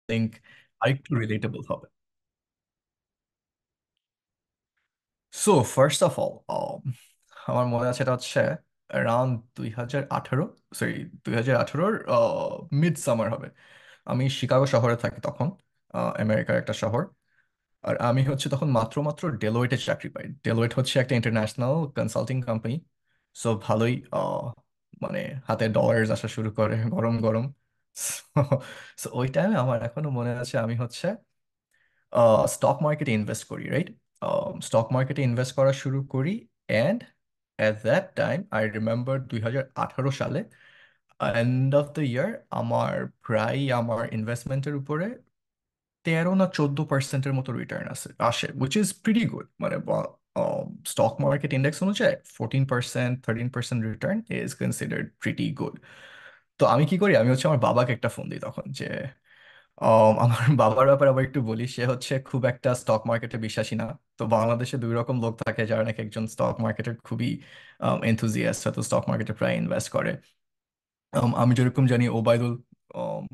Think আরেকটু relatable হবে। So first of all, আমার মনে আছে এটা হচ্ছে অ্যারাউন্ড 2018, সরি 2018-র মিড সামার হবে। আমি শিকাগো শহরে থাকি তখন, আমেরিকার একটা শহর। আর আমি হচ্ছে তখন মাত্র মাত্র ডেলোয়েটে চাকরি পাই। ডেলোয়েট হচ্ছে একটা ইন্টারন্যাশনাল কনসাল্টিং কোম্পানি। সো ভালোই মানে হাতে ডলার্স আসা শুরু করে গরম গরম। সো ওই টাইমে আমার এখনো মনে আছে আমি হচ্ছে স্টক মার্কেটে ইনভেস্ট করি, রাইট? স্টক মার্কেটে ইনভেস্ট করা শুরু করি। And at that time I remember 2018 সালে এন্ড অফ দ্য ইয়ার আমার প্রায় আমার ইনভেস্টমেন্টের উপরে 13 না 14% মতো রিটার্ন আসে, উইচ ইজ প্রিটি গুড। মানে স্টক মার্কেট ইন্ডেক্স অনুযায়ী 14% 13% return is considered pretty good. তো আমি কি করি, আমি হচ্ছে আমার বাবাকে একটা ফোন দিই তখন যে আমার বাবার ব্যাপারে আবার একটু বলি। সে হচ্ছে খুব একটা স্টক মার্কেটে বিশ্বাসী না। তো বাংলাদেশে দুই রকম লোক থাকে যারা নাকি একজন স্টক মার্কেটের খুবই এনথুজিয়াস্ট, তো স্টক মার্কেটে প্রায় ইনভেস্ট করে। আমি যেরকম জানি ওবায়দুল um,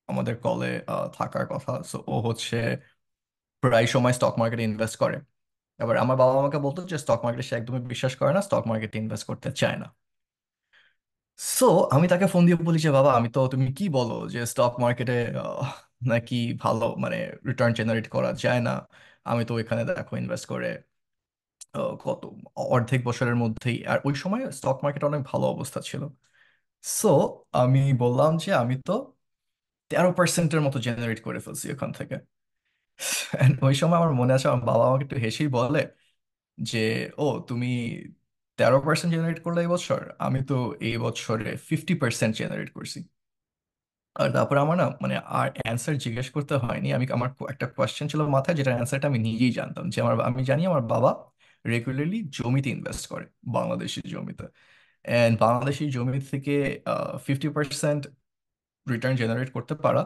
আমাদের কলে থাকার কথা, সো ও হচ্ছে প্রায় সময় স্টক মার্কেটে ইনভেস্ট করে। এবার আমার বাবা আমাকে বলতো যে স্টক মার্কেটে সে একদমই বিশ্বাস করে না, স্টক মার্কেটে ইনভেস্ট করতে চায় না। সো আমি তাকে ফোন দিয়ে বলি যে বাবা, আমি তো, তুমি কি বলো যে স্টক মার্কেটে নাকি ভালো মানে রিটার্ন জেনারেট করা যায় না? আমি তো এখানে দেখো ইনভেস্ট করে কত অর্ধেক বছরের মধ্যেই, আর ওই সময় স্টক মার্কেট অনেক ভালো অবস্থা ছিল। সো আমি বললাম যে আমি তো 13%-এর মতো জেনারেট করে ফেলছি ওখান থেকে। And ওই সময় আমার মনে আছে আমার বাবা আমাকে একটু হেসেই বলে যে ও তুমি 13% জেনারেট করলে এই বছর, আমি তো এই বছরে 50% জেনারেট করছি। আর তারপর আমার না মানে আর অ্যান্সার জিজ্ঞেস করতে হয়নি, আমি আমার একটা কোয়েশ্চেন ছিল মাথায় যেটা অ্যান্সারটা আমি নিজেই জানতাম, যে আমি জানি আমার বাবা রেগুলারলি জমিতে ইনভেস্ট করে, বাংলাদেশি জমিতে। অ্যান্ড বাংলাদেশি জমি থেকে 50% রিটার্ন জেনারেট করতে পারা,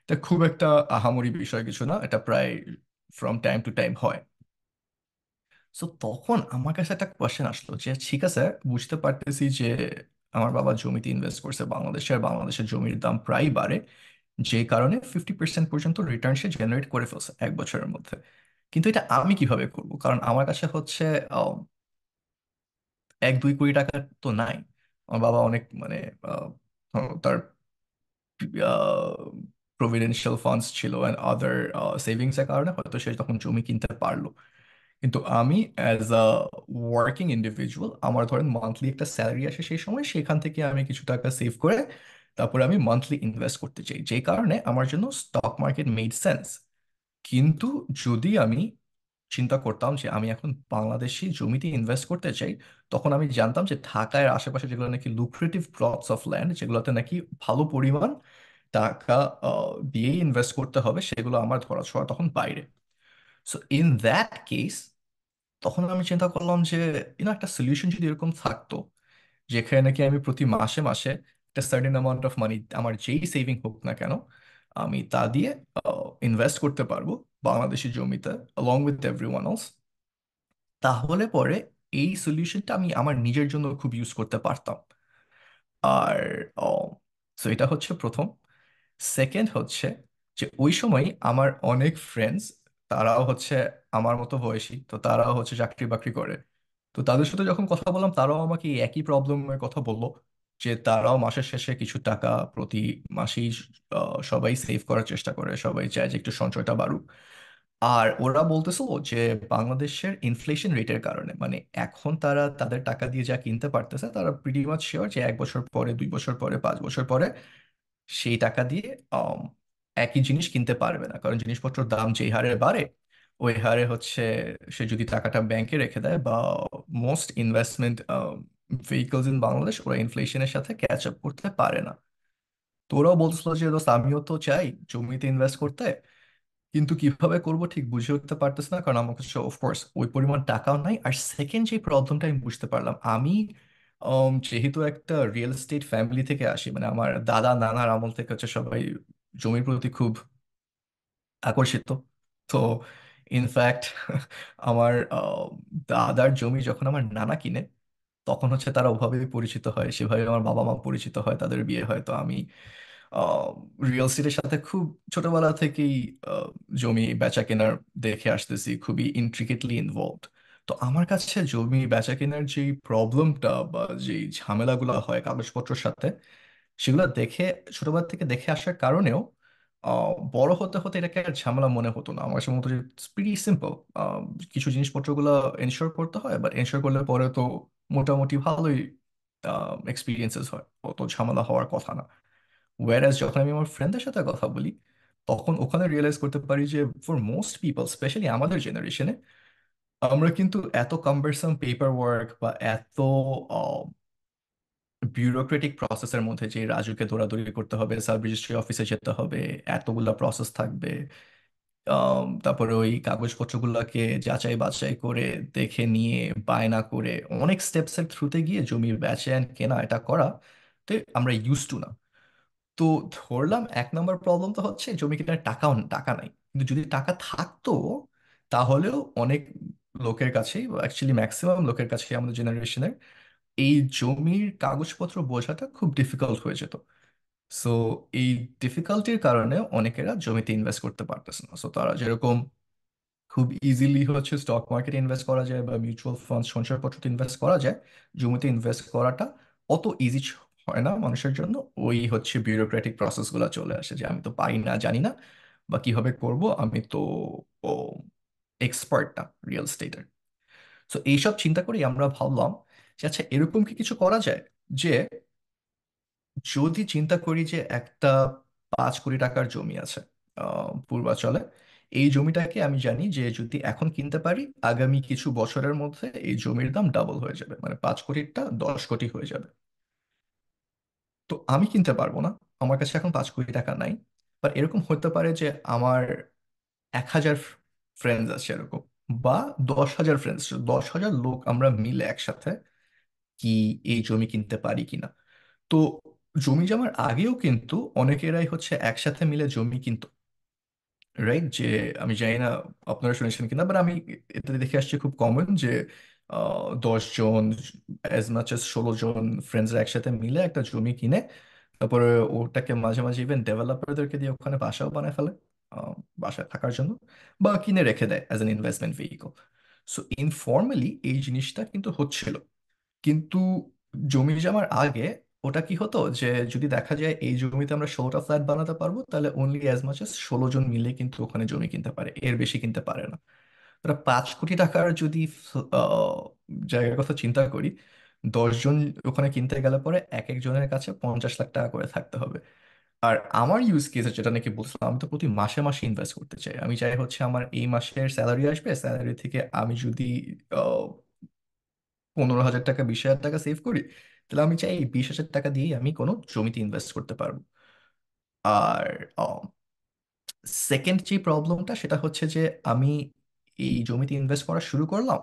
এটা খুব একটা আহামরি বিষয় কিছু না, এটা প্রায় ফ্রম টাইম টু টাইম হয়। সো তখন আমার কাছে একটা কোয়েশ্চেন আসলো যে ঠিক আছে, বুঝতে পারতেছি যে আমার বাবা জমিতে ইনভেস্ট করছে বাংলাদেশে, আর বাংলাদেশের জমির দাম প্রায় বাড়ে, যে কারণে 50% পর্যন্ত রিটার্ন সে জেনারেট করে ফেলছে 1 বছরের মধ্যে। কিন্তু এটা আমি কিভাবে করব, কারণ আমার কাছে হচ্ছে 1-2 কোটি টাকা তো নাই। আমার বাবা অনেক মানে তার প্রভিডেন্সিয়াল ফান্ডস ছিল অ্যান্ড আদার সেভিংস এর কারণে হয়তো সে তখন জমি কিনতে পারলো। কিন্তু আমি অ্যাজ আ ওয়ার্কিং ইন্ডিভিজুয়াল, আমার ধরেন মান্থলি একটা স্যালারি আসে সেই সময়, সেখান থেকে আমি কিছু টাকা সেভ করে তারপরে আমি মান্থলি ইনভেস্ট করতে চাই, যে কারণে আমার জন্য স্টক মার্কেট মেড সেন্স। কিন্তু যদি আমি চিন্তা করতাম যে আমি এখন বাংলাদেশি জমিতে ইনভেস্ট করতে চাই, তখন আমি জানতাম যে ঢাকার আশেপাশে যেগুলো নাকি লুক্রেটিভ প্লটস অফ ল্যান্ড, যেগুলোতে নাকি ভালো পরিমাণ টাকা দিয়েই ইনভেস্ট করতে হবে, সেগুলো আমার ধরাছোঁয়া তখন বাইরে। সো ইন দ্যাট কেস, তখন আমি চিন্তা করলাম যে একটা সলিউশন যদি এরকম থাকতো, যেখানে নাকি আমি প্রতি মাসে মাসে একটা সার্টেন অ্যামাউন্ট অফ মানি, আমার যেই সেভিং হোক না কেন, আমি তা দিয়ে ইনভেস্ট করতে পারবো বাংলাদেশি জমিতে along with everyone else, তাহলে পরে এই সলিউশনটা আমি আমার নিজের জন্য খুব ইউজ করতে পারতাম। আর সো এটা হচ্ছে প্রথম। সেকেন্ড হচ্ছে যে ওই সময় আমার অনেক ফ্রেন্ডস, তারাও হচ্ছে আমার মতো বয়সী, তো তারাও হচ্ছে চাকরি বাকরি করে। তো তাদের সাথে যখন কথা বললাম, তারাও আমাকে এই একই প্রবলেমের কথা বললো, যে তারাও মাসের শেষে কিছু টাকা প্রতি মাসেই সবাই সেভ করার চেষ্টা করে, সবাই চায় যে একটু সঞ্চয়টা বাড়ুক। আর ওরা বলতেছিল যে বাংলাদেশের ইনফ্লেশন রেটের কারণে, মানে এখন তারা তাদের টাকা দিয়ে যা কিনতে পারতেছে, তারা প্রিটি মাচ শিওর যে 1 বছর পরে, 2 বছর পরে, 5 বছর পরে সেই টাকা দিয়ে আম, একই জিনিস কিনতে পারবে না, কারণ জিনিসপত্রের দাম যেই হারে বাড়ে, ওই হারে হচ্ছে সে যদি টাকাটা ব্যাংকে রেখে দেয়, বা most investment vehicles in Bangladesh, ওরা ইনফ্লেশনের সাথে ক্যাচ আপ করতে পারে না। তো ওরাও বলছিল যে দোস্ত, আমিও তো চাই জমিতে ইনভেস্ট করতে, কিন্তু কিভাবে করব ঠিক বুঝে উঠতে পারতেছ না, কারণ আমার কাছে অফকোর্স ওই পরিমাণ টাকাও নাই। আর সেকেন্ড যে প্রবলেমটা আমি বুঝতে পারলাম, আমি যেহেতু একটা রিয়েল এস্টেট ফ্যামিলি থেকে আসি, মানে আমার দাদা নানার আমল থেকে হচ্ছে সবাই জমির প্রতি খুব আকর্ষিত। তো ইনফ্যাক্ট আমার দাদার জমি যখন আমার নানা কিনে, তখন হচ্ছে তারা ওভাবেই পরিচিত হয়, সেভাবে আমার বাবা মা পরিচিত হয়, তাদের বিয়ে হয়। তো আমি রিয়েল এস্টেটের সাথে খুব ছোটবেলা থেকেই আহ, জমি বেচা কেনার দেখে আসতেছি, খুবই ইন্ট্রিকেটলি ইনভলভড। তো আমার কাছে জমি বেচা কেনার যে প্রবলেমটা বা যে ঝামেলাগুলো হয় কাগজপত্রের সাথে, সেগুলো দেখে, ছোটবেলা থেকে দেখে আসার কারণেও বড় হতে হতে এটাকে আর ঝামেলা মনে হতো না। আমার কাছে মনে হতো যে ইটস প্রিটি সিম্পল। কিছু জিনিসপত্রগুলো এনশিওর করতে হয়, বাট এনশিওর করলে পরে তো মোটামুটি ভালোই এক্সপিরিয়েন্সেস হয়, অত ঝামেলা হওয়ার কথা না। ওয়ারাস যখন আমি আমার ফ্রেন্ডদের সাথে কথা বলি, তখন ওখানে রিয়েলাইজ করতে পারি যে ফর মোস্ট পিপল, স্পেশালি আমাদের জেনারেশনে, আমরা কিন্তু এত কাম্বারসাম পেপার ওয়ার্ক বা এত বিউরোক্রেটিক প্রসেসের মধ্যে, যে রাজুকে দৌড়াদৌড়ি করতে হবে, সাব রেজিস্ট্রি অফিসে যেতে হবে, এতগুলা প্রসেস থাকবে, তারপরে ওই কাগজপত্রগুলোকে যাচাই বাছাই করে দেখে নিয়ে বায়না করে অনেক স্টেপসের থ্রুতে গিয়ে জমি বেচে অ্যান্ড কেনা, এটা করা তো আমরা ইউজ টু না। তো ধরলাম এক নম্বর প্রবলেম তো হচ্ছে জমি কেনার টাকা নাই। কিন্তু যদি টাকা থাকতো, তাহলেও অনেক লোকের কাছেই, অ্যাকচুয়ালি ম্যাক্সিমাম লোকের কাছে আমাদের জেনারেশনের, এই জমির কাগজপত্র বোঝাটা খুব ডিফিকাল্ট হয়ে যেত। সো এই ডিফিকাল্টির কারণে অনেকেরা জমিতে ইনভেস্ট করতে পারতেছে না। সো তারা যেরকম খুব ইজিলি হচ্ছে স্টক মার্কেটে ইনভেস্ট করা যায় বা মিউচুয়াল ফান্ড সঞ্চয়পত্রতে ইনভেস্ট করা যায়, জমিতে ইনভেস্ট করাটা অত ইজি হয় না মানুষের জন্য। ওই হচ্ছে বিউরোক্রেটিক প্রসেসগুলো চলে আসে যে আমি তো পারি না, জানি না, বা কিভাবে করব, আমি তো ও এক্সপার্ট না রিয়েল স্টেটের। সো এইসব চিন্তা করেই আমরা ভাবলাম যে আচ্ছা, এরকম কি কিছু করা যায় যে, যদি চিন্তা করি যে একটা 5 কোটি টাকার জমি আছে পূর্বাচলে, এই জমিটাকে আমি জানি যে যদি এখন কিনতে পারি, আগামী কিছু বছরের মধ্যে এই জমির দাম ডাবল হয়ে যাবে, মানে 5 কোটিরটা 10 কোটি হয়ে যাবে। তো আমি কিনতে পারবো না, আমার কাছে এখন 5 কোটি টাকা নাই। বাট এরকম হতে পারে যে আমার 1,000 ফ্রেন্ডস আছে এরকম, বা 10,000 ফ্রেন্ডস, 10,000 লোক আমরা মিলে একসাথে কি এই জমি কিনতে পারি কিনা। তো জমি জমার আগেও কিন্তু অনেকেরাই হচ্ছে একসাথে মিলে জমি কিনতো, রাইট? যে আমি জানি না আপনারা শুনেছেন কিনা, বাট আমি এটা দেখে আসছি খুব কমন যে 10 জন, অ্যাজ মাচ এস 16 জন ফ্রেন্ডসরা একসাথে মিলে একটা জমি কিনে, তারপরে ওটাকে মাঝে মাঝে ইভেন ডেভেলপারদেরকে দিয়ে ওখানে বাসাও বানায় ফেলে, আহ, বাসায় থাকার জন্য, বা কিনে রেখে দেয় as an investment vehicle. So informally এই জিনিসটা কিন্তু হচ্ছিল। কিন্তু জমি জমার আগে ওটা কি হতো যে, যদি দেখা যায় এই জমিতে আমরা 16টা ফ্ল্যাট বানাতে পারবো, তাহলে অনলি অ্যাজ মাচ এস 16 জন মিলে কিন্তু ওখানে জমি কিনতে পারে, এর বেশি কিনতে পারে না। ওরা 5 কোটি টাকার যদি আহ, জায়গার কথা চিন্তা করি, 10 জন ওখানে কিনতে গেলে পরে এক একজনের কাছে 50 লাখ টাকা করে থাকতে হবে। আর আমার ইউজ কেসে যেটা নাকি বলছিলাম, আমি তো প্রতি মাসে মাসে ইনভেস্ট করতে চাই। আমি চাই হচ্ছে আমার এই মাসের স্যালারি আসবে, স্যালারি থেকে আমি যদি 15,000 টাকা 20,000 টাকা সেভ করি, তাহলে আমি চাই এই 20,000 টাকা দিয়েই আমি কোনো জমিতে ইনভেস্ট করতে পারবো। আর সেকেন্ড যে প্রবলেমটা সেটা হচ্ছে যে, আমি এই জমিতে ইনভেস্ট করা শুরু করলাম,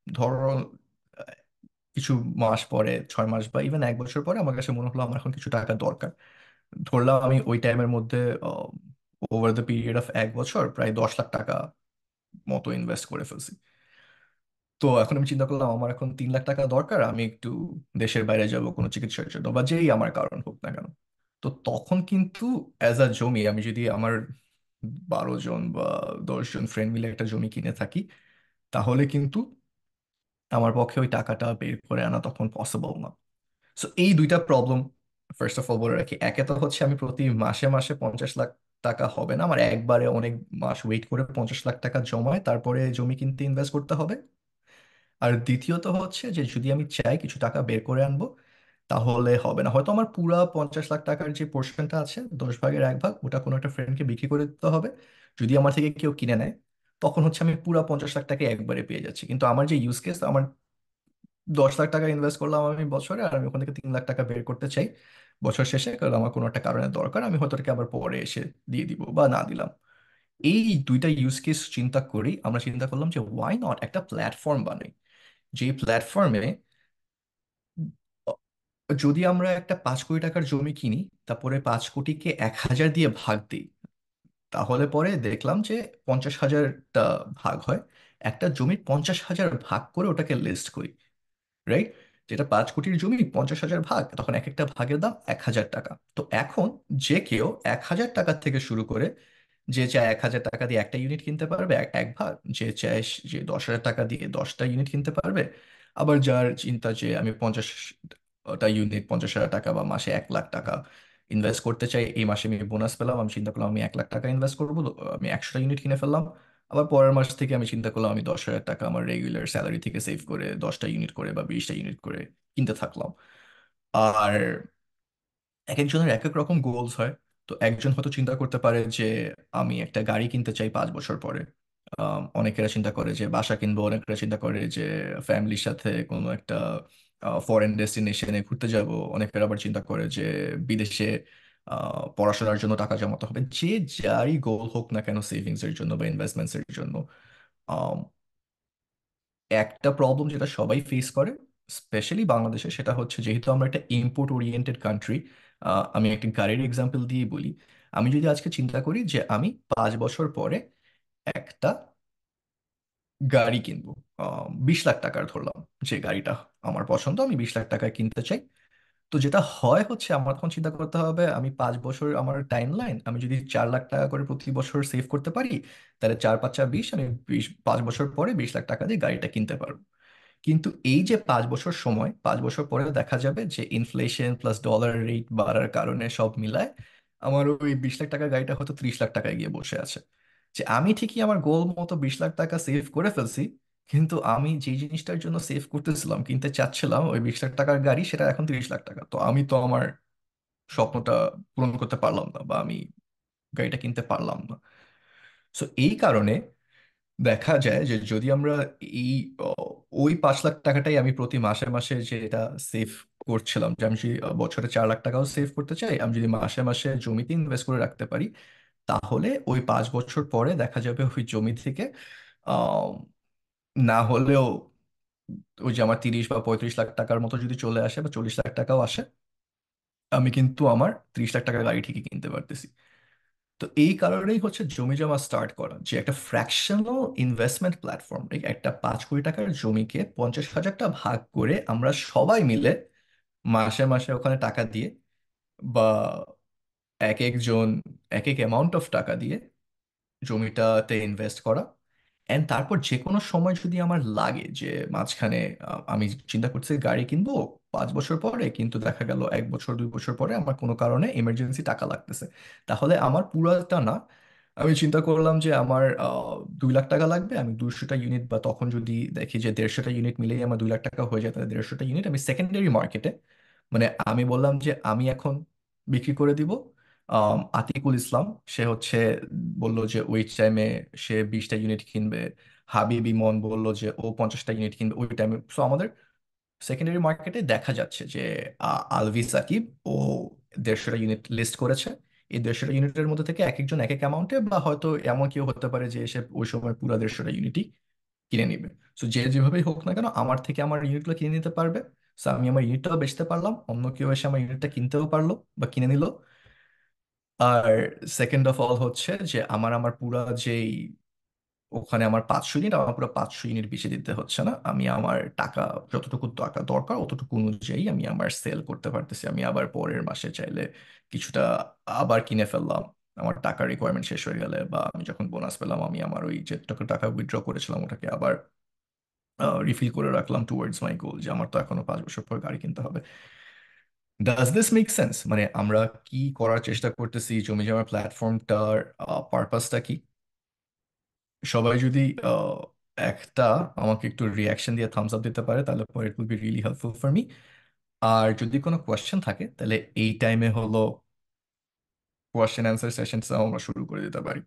ধরো আহ, কিছু মাস পরে, 6 মাস বা ইভেন 1 বছর পরে আমার কাছে মনে হলো আমার এখন কিছু টাকা দরকার। ধরলাম আমি ওই টাইমের মধ্যে ওভার দ্য পিরিয়ড অফ 1 বছর প্রায় 10 লাখ টাকা মতো ইনভেস্ট করে ফেলছি। তো এখন আমি চিন্তা করলাম আমার এখন 3 লাখ টাকা দরকার, আমি একটু দেশের বাইরে যাব কোনো চিকিৎসার জন্য বা যেই আমার কারণ হোক না কেন। তো তখন কিন্তু অ্যাজ আ জমি, আমি যদি আমার 12 জন বা 10 জন ফ্রেন্ড মিলে একটা জমি কিনে থাকি, তাহলে কিন্তু আমার পক্ষে ওই টাকাটা বের করে আনা তখন পসিবল না। সো এই দুইটা প্রবলেম ফার্স্ট অফ অল বলে রাখি। একে তো হচ্ছে আমি প্রতি মাসে মাসে 50 লাখ টাকা হবে না, আমার একবারে অনেক মাস ওয়েট করে 50 লাখ টাকা জমায় তারপরে জমি কিনতে ইনভেস্ট করতে হবে। আর দ্বিতীয়ত হচ্ছে যে যদি আমি চাই কিছু টাকা বের করে আনবো, তাহলে হবে না। হয়তো আমার পুরা 50 লাখ টাকার যে পোর্শনটা আছে, 10 ভাগের 1 ভাগ ওটা কোনো একটা ফ্রেন্ডকে বিক্রি করে দিতে হবে। যদি আমার থেকে কেউ কিনে নেয়, তখন হচ্ছে আমি পুরা 50 লাখ টাকা একবারে পেয়ে যাচ্ছি। কিন্তু আমার যে ইউজ কেস, আমার 10 লাখ টাকা ইনভেস্ট করলাম আমি বছরে, আর আমি ওখান থেকে 3 লাখ টাকা বের করতে চাই বছর শেষে, কারণ আমার কোনো একটা কারণে দরকার, আমি হয়তো ওটাকে আবার পরে এসে দিয়ে দিব বা না দিলাম। এই দুইটা ইউজ কেস চিন্তা করেই আমরা চিন্তা করলাম যে ওয়াই নট একটা প্ল্যাটফর্ম বানাই, যে প্ল্যাটফর্মে যদি আমরা একটা 5 কোটি টাকার জমি কিনি, তারপরে 5 কোটিকে 1,000 দিয়ে ভাগ দিই, তাহলে পরে দেখলাম যে 50,000টা ভাগ হয়। একটা জমির 50,000 ভাগ করে ওটাকে লিস্ট করি, রাইট? যেটা 5 কোটির জমি 50,000 ভাগ, তখন এক একটা ভাগের দাম 1,000 টাকা। তো এখন যে কেউ 1,000 টাকা থেকে শুরু করে, যে চায় 1,000 টাকা দিয়ে একটা ইউনিট কিনতে পারবে এক ভাগ, যে চায় যে 10,000 টাকা দিয়ে 10টা ইউনিট কিনতে পারবে। আবার যার চিন্তা যে আমি 50টা ইউনিট, 50,000 টাকা বা মাসে 1 লাখ টাকা ইনভেস্ট করতে চাই, এই মাসে আমি বোনাস পেলাম, আমি চিন্তা করলাম আমি 1 লাখ টাকা ইনভেস্ট করবো, তো আমি 100টা ইউনিট কিনে ফেললাম। আবার পরের মাস থেকে আমি চিন্তা করলাম আমি 10,000 টাকা আমার রেগুলার স্যালারি থেকে সেভ করে 10টা ইউনিট করে বা 20টা ইউনিট করে কিনতে থাকলাম। আর এক একজনের এক এক রকম গোলস হয়। তো একজন হয়তো চিন্তা করতে পারে যে আমি একটা গাড়ি কিনতে চাই 5 বছর পরে। অনেকেরা চিন্তা করে যে বাসা কিনবো, অনেকেরা চিন্তা করে যে ফ্যামিলির সাথে কোনো একটা ফরেন ডেস্টিনেশনে ঘুরতে যাব, অনেকেরা আবার চিন্তা করে যে বিদেশে পড়াশোনার জন্য টাকা জমাতে হবে। যে যারই গোল হোক না কেন, সেভিংস এর জন্য বা ইনভেস্টমেন্টস এর জন্য, একটা প্রবলেম যেটা সবাই ফেস করে, স্পেশালি বাংলাদেশে, সেটা হচ্ছে যেহেতু আমরা একটা ইম্পোর্ট ওরিয়েন্টেড কান্ট্রি। আমি একটা গাড়ির এক্সাম্পল দিয়ে বলি। আমি যদি আজকে চিন্তা করি যে আমি 5 বছর পরে একটা গাড়ি কিনবো, 20 লাখ টাকার ধরলাম, যে গাড়িটা আমার পছন্দ, আমি 20 লাখ টাকায় কিনতে চাই। তো যেটা হয় হচ্ছে আমার তখন চিন্তা করতে হবে আমি 5 বছর আমার টাইম লাইন, আমি যদি 4 লাখ টাকা করে প্রতি বছর সেভ করতে পারি, তাহলে 4 5 20, আমি 5 বছর পরে 20 লাখ টাকা দিয়ে গাড়িটা কিনতে পারবো। কিন্তু এই যে 5 বছর সময়, 5 বছর পরে দেখা যাবে যে ইনফ্লেশন প্লাস ডলার রেট বাড়ার কারণে সব মিলায় আমার ওই 20 লাখ টাকার গাড়িটা হয়তো 30 লাখ টাকায় গিয়ে বসে আছে। যে আমি ঠিকই আমার গোল মতো 20 লাখ টাকা সেভ করে ফেলছি, কিন্তু আমি যে জিনিসটার জন্য সেভ করতেছিলাম, কিনতে চাচ্ছিলাম ওই 20 লাখ টাকার গাড়ি, সেটা এখন 30 লাখ টাকা। তো আমি তো আমার স্বপ্নটা পূরণ করতে পারলাম না, বা আমি গাড়িটা কিনতে পারলাম না। সো এই কারণে দেখা যায় যে যদি আমরা এই ও, ওই 5 লাখ টাকাটাই আমি প্রতি মাসে মাসে যেটা সেভ করছিলাম, যে আমি যদি বছরে 4 লাখ টাকাও সেভ করতে চাই, আমি যদি মাসে মাসে জমিতে ইনভেস্ট করে রাখতে পারি, তাহলে ওই 5 বছর পরে দেখা যাবে ওই জমি থেকে আহ, না হলেও ওই যে আমার 30 বা 35 লাখ টাকার মতো যদি চলে আসে বা 40 লাখ টাকাও আসে, আমি কিন্তু আমার 30 লাখ টাকার গাড়ি ঠিকই কিনতে পারতেছি। তো এই কারণেই হচ্ছে জমি জমা স্টার্ট করা, যে একটা ফ্র্যাকশনাল ইনভেস্টমেন্ট প্ল্যাটফর্ম, একটা 5 কোটি টাকার জমিকে 50,000টা ভাগ করে আমরা সবাই মিলে মাসে মাসে ওখানে টাকা দিয়ে, বা এক একজন এক এক অ্যামাউন্ট অফ টাকা দিয়ে জমিটাতে ইনভেস্ট করা। এন্ড তারপর যে কোনো সময় যদি আমার লাগে যে মাঝখানে আমি চিন্তা করছি গাড়ি কিনবো 5 বছর পরে, কিন্তু দেখা গেল 1 বছর 2 বছর পরে আমার কোনো কারণে এমার্জেন্সি টাকা লাগতেছে, তাহলে আমার পুরাটা না, আমি চিন্তা করলাম যে আমার 2 লাখ টাকা লাগবে, আমি 200টা ইউনিট, বা তখন যদি দেখি যে 150টা ইউনিট মিলেই আমার 2 লাখ টাকা হয়ে যায়, তাহলে 150টা ইউনিট আমি সেকেন্ডারি মার্কেটে, মানে আমি বললাম যে আমি এখন বিক্রি করে দিব। আতিকুল ইসলাম, সে হচ্ছে বলল যে ওই টাইমে সে 20টা ইউনিট কিনবে। হাবিব ইমন বলল যে ও 50টা ইউনিট কিনবে ওই টাইমে। সো আমাদের সেকেন্ডারি মার্কেটে দেখা যাচ্ছে যে আলভি সাকিব ও 150টা ইউনিট লিস্ট করেছে। এই 150টা ইউনিটের মধ্যে থেকে এক একজন এক এক অ্যামাউন্টে, বা হয়তো এমন কেউ হতে পারে যে এসে ওই সময় পুরো 150টা ইউনিটই কিনে নিবে। সো যে যেভাবেই হোক না কেন আমার থেকে আমার ইউনিটগুলো কিনে নিতে পারবে। সো আমি আমার ইউনিটটাও বেচতে পারলাম, অন্য কেউ এসে আমার ইউনিটটা কিনতেও পারলো বা কিনে নিল। আর সেকেন্ড অফ অল হচ্ছে যে আমার পুরা যেই ওখানে আমার 500 ইউনিট, আমার পুরো 500 ইউনিট বেশি দিতে হচ্ছে না, আমি আমার টাকা যতটুকু টাকা দরকার অতটুকু অনুযায়ী আমি আমার সেল করতে পারতেছি। আমি আবার পরের মাসে চাইলে কিছুটা আবার কিনে ফেললাম আমার টাকা রিকোয়ারমেন্ট শেষ হয়ে গেলে, বা আমি যখন বোনাস পেলাম আমি আমার ওই যে টাকা টাকা উইথড্র করেছিলাম ওটাকে আবার রিফিল করে রাখলাম টুয়ার্ডস মাই গোল, যে আমার তো এখনো 5 বছর পর গাড়ি কিনতে হবে। Does this make sense? মানে আমরা কি করার চেষ্টা করতেছি, জমি জমার প্ল্যাটফর্মটার পারপাসটা কি? সবাই যদি আহ, একটা আমাকে একটু রিয়াকশন দিয়ে থামস আপ দিতে পারে, তাহলে পরে it will be really helpful for me. আর যদি কোনো কোয়েশ্চেন থাকে, তাহলে এই টাইমে হলো কোয়েশ্চেন অ্যান্সার সেশনটা আমরা শুরু করে দিতে পারি।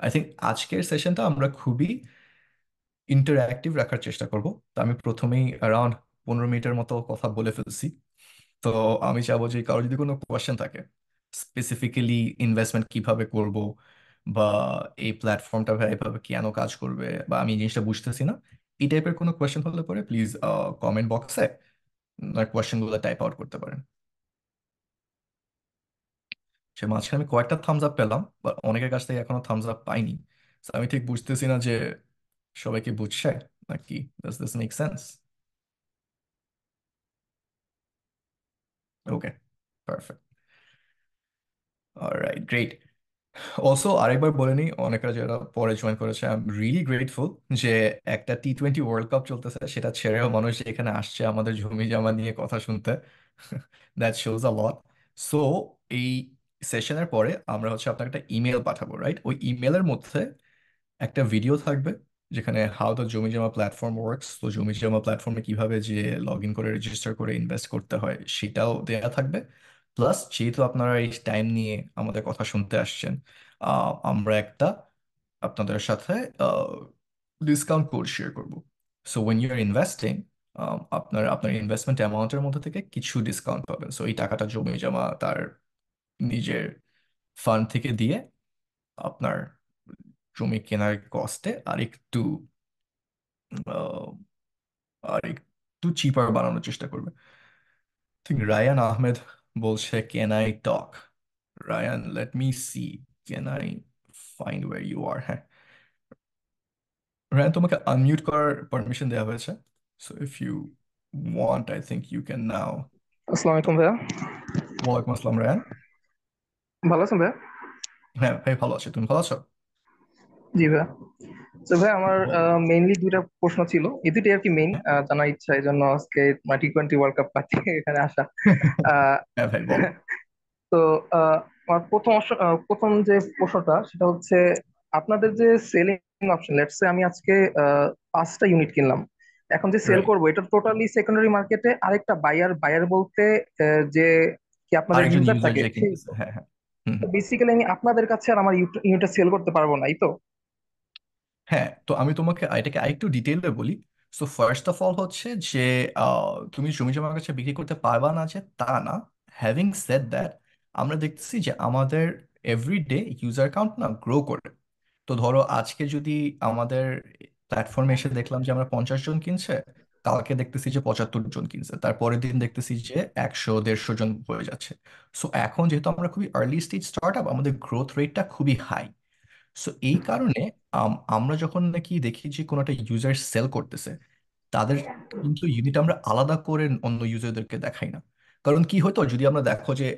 আই থিঙ্ক আজকের সেশনটা আমরা খুবই ইন্টারঅ্যাক্টিভ রাখার চেষ্টা করব। তো আমি প্রথমেই অ্যারাউন্ড 15 মিনিটের মতো কথা বলে ফেলছি। তো আমি চাবো যে কারো যদি কোনো কোয়েশ্চেন থাকে, স্পেসিফিক্যালি ইনভেস্টমেন্ট কিভাবে করব, বা এই প্ল্যাটফর্মটা এভাবে কেন কাজ করবে, বা আমি এই জিনিসটা বুঝতেছি না, এই টাইপের কোনো কোয়েশ্চেন হলে পরে প্লিজ কমেন্ট বক্সে কোয়েশ্চেনগুলো টাইপ আউট করতে পারেন। সে মাঝখানে আমি কয়েকটা থামস আপ পেলাম, বা অনেকের কাছ থেকে এখনো থামস আপ পাইনি। So আমি ঠিক বুঝতেছি না যে সবাই কি বুঝছে নাকি। Does this make sense? Okay, perfect. Alright, great. Also আরেকবার বলে নিই, অনেকেরা যারা পরে জয়েন করেছে, আই এম রিয়েলি গ্রেটফুল যে একটা টি-20 ওয়ার্ল্ড কাপ চলতেছে সেটা ছেড়েও মানুষ এখানে আসছে আমাদের জমি জমা নিয়ে কথা শুনতে। That shows a lot. So এই সেশনের পরে আমরা হচ্ছে আপনাকে একটা ইমেল পাঠাবো, রাইট? ওই ইমেলের মধ্যে একটা ভিডিও থাকবে যেখানে হাউ দ্য জমি জমা প্ল্যাটফর্ম ওয়ার্কস, তো জমি জমা প্ল্যাটফর্মে কিভাবে যে লগ ইন করে রেজিস্টার করে ইনভেস্ট করতে হয় সেটাও দেয়া থাকবে। প্লাস যেহেতু আপনারা এই টাইম নিয়ে আমাদের কথা শুনতে আসছেন, আমরা একটা আপনাদের সাথে ডিসকাউন্ট কোড শেয়ার করব। So when you are investing, আপনার আপনার ইনভেস্টমেন্ট অ্যামাউন্টের মধ্যে থেকে কিছু ডিসকাউন্ট পাবেন। সো এই টাকাটা জমি জমা তার নিজের ফান্ড থেকে দিয়ে আপনার জমি কেনার কস্টে আহ, আর একটু চিপার বানানোর চেষ্টা করবে। ঠিক, রায়ান আহমেদ বলছে can I talk. Rayan, let me see, can I find where you are. হ্যাঁ, রায়ান, তোমাকে আনমিউট করার পারমিশন দেওয়া হয়েছে। So if you want, I think you can now. আসসালামু আলাইকুম ভাইয়া। ওয়ালাইকুম আসসালাম রায়ান। ভালো আছেন ভাইয়া? হ্যাঁ ভাই, ভালো আছি, তুমি ভালো আছো? জি ভাইয়া। তো ভাই আমার বলো। মেইনলি দুইটা প্রশ্ন ছিল, এই দুইটাই আর কি মেইন হ্যাঁ। জানার ইচ্ছা, এই জন্য আজকে টি-20 ওয়ার্ল্ড কাপ পাচ্ছি এখানে আসা। আহ, হ্যাঁ ভাই, বলো। তো আমার প্রথম যে প্রশ্নটা সেটা হচ্ছে, আপনাদের যে সেলিং অপশন, লেটস সে আমি আজকে 5টা ইউনিট কিনলাম, এখন যে সেল রাইট। করবো এটা টোটালি সেকেন্ডারি মার্কেটে আরেকটা বায়ার, বায়ার বলতে যে কি আপনাদের আরেকজন ইউজার ইউজার থাকে যে সেই। কিনতেছে, হ্যাঁ হ্যাঁ। হুম হুম। বেসিক্যালি আমি আপনাদের কাছে আর আমার ইউনিটটা সেল করতে পারবো না, এই তো? হ্যাঁ, তো আমি তোমাকে এটাকে আরেকটু ডিটেইলে বলি। সো ফার্স্ট অফ অল হচ্ছে যে তুমি জমি জমার কাছে বিক্রি করতে পারবা না যে তা না। হ্যাভিং সেড দ্যাট, আমরা দেখতেছি যে আমাদের এভরিডে ইউজার কাউন্ট না গ্রো করে। তো ধরো আজকে যদি আমাদের প্ল্যাটফর্মে এসে দেখলাম যে আমরা 50 জন কিনছে, কালকে দেখতেছি যে 75 জন কিনছে, তারপরের দিন দেখতেছি যে 100 150 জন হয়ে যাচ্ছে। সো এখন যেহেতু আমরা খুবই আর্লি স্টেজ স্টার্ট আপ, আমাদের গ্রোথ রেটটা খুবই হাই। সো এই কারণে আমরা যখন নাকি দেখি যে কোনো একটা ইউজার সেল করতেছে, তাদের কিন্তু ইউনিট আমরা আলাদা করে অন্য ইউজারদেরকে দেখাই না। কারণ কি হতো, যদি আমরা দেখো যে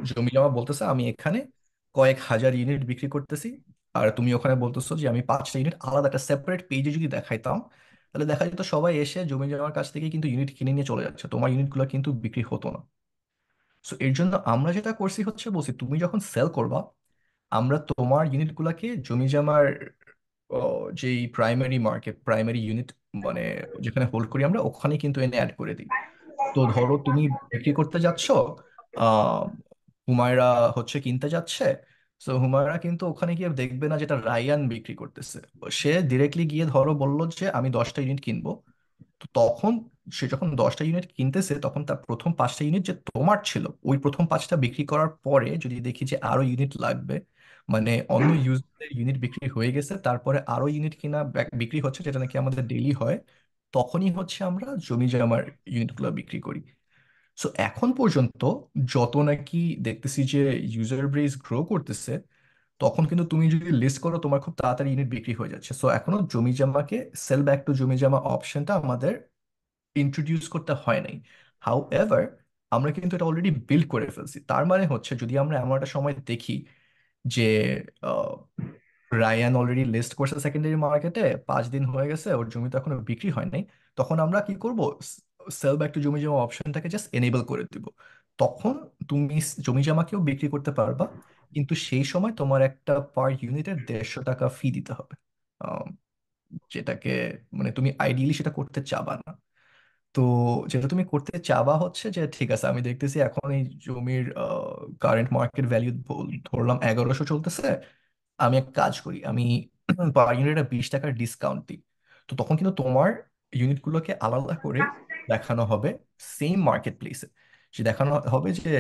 জমি জমা বলতেছে আমি এখানে কয়েক হাজার ইউনিট বিক্রি করতেছি, আর তুমি ওখানে বলতেছো যে আমি 5টা ইউনিট, আলাদা একটা সেপারেট পেজে যদি দেখাইতাম, তাহলে দেখা যেত সবাই এসে জমি জমার কাছ থেকে কিন্তু ইউনিট কিনে নিয়ে চলে যাচ্ছে, তোমার ইউনিটগুলো কিন্তু বিক্রি হতো না। সো এর জন্য আমরা যেটা করছি হচ্ছে, বলছি তুমি যখন সেল করবা, আমরা তোমার ইউনিটগুলোকে জমি জমার যেই প্রাইমারি মার্কেট, প্রাইমারি ইউনিট মানে যেখানে হোল্ড করি আমরা, ওখানে কিন্তু এনে অ্যাড করে দিই। তো ধরো তুমি বিক্রি করতে যাচ্ছ, আহ হুমায়রা হচ্ছে কিনতে যাচ্ছে। তো হুমায়রা কিন্তু ওখানে গিয়ে দেখবে না যেটা রায়ান বিক্রি করতেছে। সে ডিরেক্টলি গিয়ে ধরো বললো যে আমি 10টা ইউনিট কিনবো। তো তখন সে যখন 10টা ইউনিট কিনতেছে, তখন তার প্রথম 5টা ইউনিট যে তোমার ছিল, ওই প্রথম 5টা বিক্রি করার পরে যদি দেখি যে আরো ইউনিট লাগবে, মানে অন্য ইউজারদের ইউনিট বিক্রি হয়ে গেছে, তারপরে আরো ইউনিট কিনা বিক্রি হচ্ছে, যেটা নাকি আমাদের ডেইলি হয়, তখনই হচ্ছে আমরা জমি জমার ইউনিটগুলো বিক্রি করি। সো এখন পর্যন্ত যত নাকি দেখতেছি যে ইউজার বেস গ্রো করতেছে, তখন কিন্তু তুমি যদি লিস্ট করো তোমার খুব তাড়াতাড়ি ইউনিট বিক্রি হয়ে যাচ্ছে। সো এখনো জমি জমাকে সেল ব্যাক টু জমি জমা অপশনটা আমাদের ইন্ট্রোডিউস করতে হয় নাই। হাউ এভার, আমরা কিন্তু এটা অলরেডি বিল্ড করে ফেলছি। তার মানে হচ্ছে যদি আমরা এমন একটা সময় দেখি যে আহ, রায়ান অলরেডি লিস্ট করছে সেকেন্ডারি মার্কেটে, 5 দিন হয়ে গেছে, ওর জমি তো এখনো বিক্রি হয় নাই, তখন আমরা কি করব, সেল ব্যাক টু জমি জমা অপশনটাকে জাস্ট এনেবল করে দিব। তখন তুমি জমি জমাকেও বিক্রি করতে পারবা, কিন্তু সেই সময় তোমার একটা পার ইউনিটের 150 টাকা ফি দিতে হবে। আম, যেটাকে মানে তুমি আইডিয়ালি সেটা করতে চাবা না। তো যেটা তুমি করতে চাবা হচ্ছে যে ঠিক আছে, আমি দেখতেছি এখন এই জমির কারেন্ট মার্কেট ভ্যালু ধরলাম 1100 চলতেছে, আমি এক কাজ করি, আমি পার ইউনিট 20 টাকার ডিসকাউন্ট দিই। তো তখন কিন্তু তোমার ইউনিটগুলোকে আলাদা করে দেখানো হবে সেম মার্কেট প্লেসে। যে দেখানো হবে যে